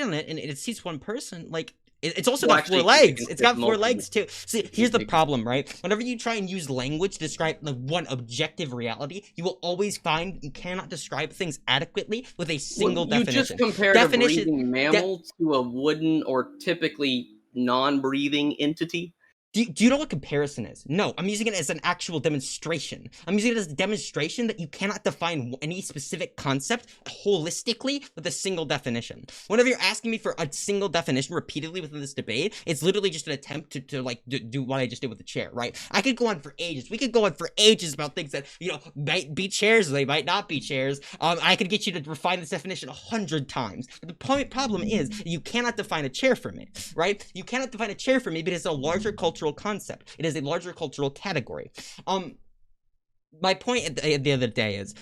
on it and it seats one person. Like it's also got 4 legs. It's got 4 legs too. See, here's the problem, right? Whenever you try and use language to describe like one objective reality, you will always find you cannot describe things adequately with a single definition. You just compared a breathing mammal to a wooden or typically non-breathing entity. Do you know what comparison is? No, I'm using it as an actual demonstration. I'm using it as a demonstration that you cannot define any specific concept holistically with a single definition. Whenever you're asking me for a single definition repeatedly within this debate, it's literally just an attempt to like do what I just did with the chair, right? I could go on for ages. We could go on for ages about things that, might be chairs, they might not be chairs. I could get you to refine this definition 100 times. But the problem is you cannot define a chair for me, right? You cannot define a chair for me because it's a larger cultural concept. It is a larger cultural category. My point at the end of the day is,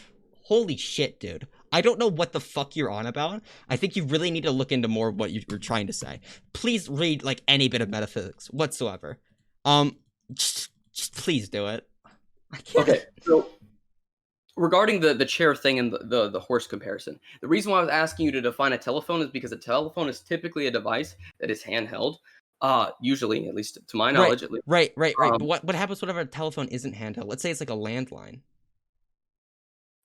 holy shit, dude. I don't know what the fuck you're on about. I think you really need to look into more of what you're trying to say. Please read like any bit of metaphysics whatsoever. Just please do it. I can't. Okay, so regarding the chair thing and the horse comparison, the reason why I was asking you to define a telephone is because a telephone is typically a device that is handheld. Usually, at least to my knowledge, at least. Right. But what happens whenever a telephone isn't handheld? Let's say it's like a landline.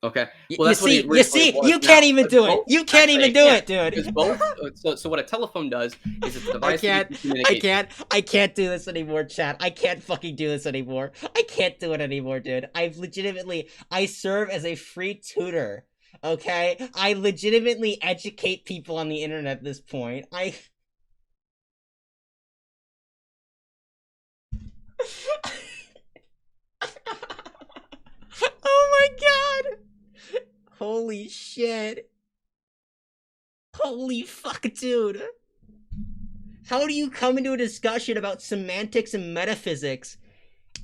Okay. Well, you can't even do it. You can't even do it, dude. Because both. So what a telephone does is it's a device. I can't do this anymore, chat. I can't fucking do this anymore. I can't do it anymore, dude. I serve as a free tutor. Okay, I legitimately educate people on the internet at this point. Oh my god! Holy shit. Holy fuck, dude. How do you come into a discussion about semantics and metaphysics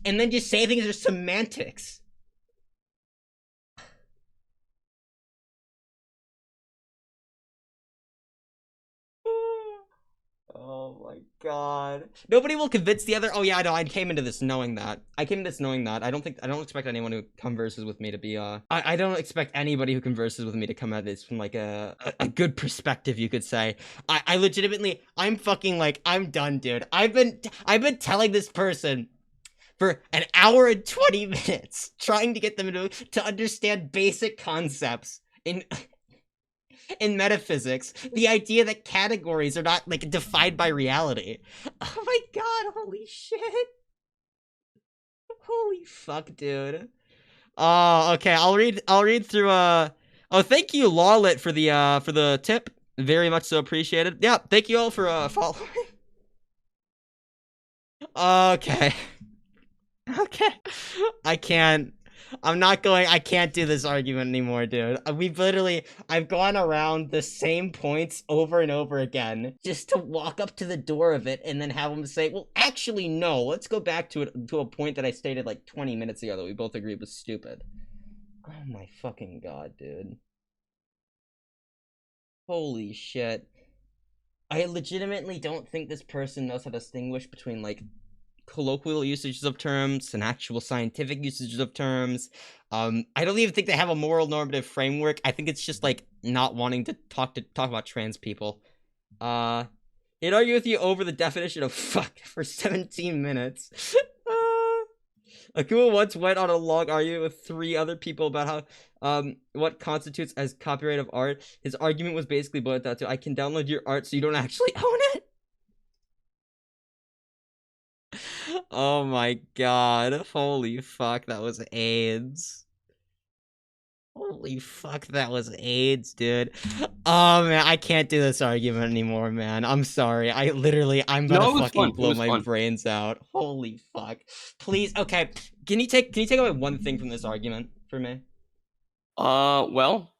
and then just say things are semantics? Oh my god. Nobody will convince the other. Oh yeah, I know. I came into this knowing that. I don't expect anyone who converses with me to be I don't expect anybody who converses with me to come at this from like a good perspective, you could say. I legitimately, I'm fucking like, I'm done, dude. I've been telling this person for an hour and 20 minutes trying to get them to understand basic concepts in metaphysics, the idea that categories are not like defined by reality. Oh my god, holy shit. Holy fuck, dude. Oh, okay, I'll read through oh, thank you Lawlet for the tip. Very much so appreciated. Yeah, thank you all for following. Okay. Okay. I can't do this argument anymore, dude. I've gone around the same points over and over again just to walk up to the door of it and then have them say, well, actually, no, let's go back to a point that I stated like 20 minutes ago that we both agreed was stupid. Oh my fucking god, dude. Holy shit. I legitimately don't think this person knows how to distinguish between, like, colloquial usages of terms and actual scientific usages of terms. I don't even think they have a moral normative framework. I think it's just like not wanting to talk about trans people. He'd argue with you over the definition of fuck for 17 minutes. Akumu once went on a long argument with 3 other people about how what constitutes as copyright of art. His argument was basically boiled down to, I can download your art so you don't actually own it. Oh my god. Holy fuck, that was AIDS. Holy fuck, that was AIDS, dude. Oh man, I can't do this argument anymore, man. I'm sorry. I'm gonna fucking blow my brains out. Holy fuck. Please, okay. Can you take away one thing from this argument for me? Well,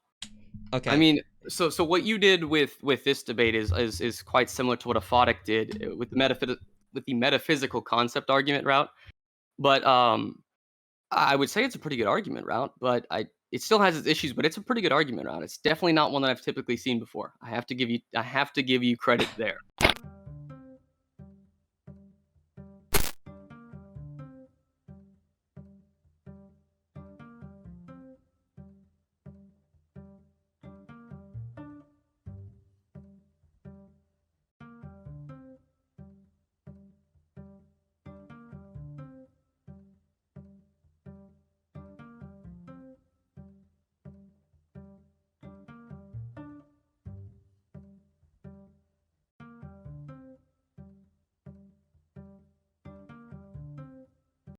okay. I mean, so what you did with this debate is quite similar to what Aphotic did with the metaphysical concept argument route. But I would say it's a pretty good argument route, but it still has its issues, but it's a pretty good argument route. It's definitely not one that I've typically seen before. I have to give you credit there.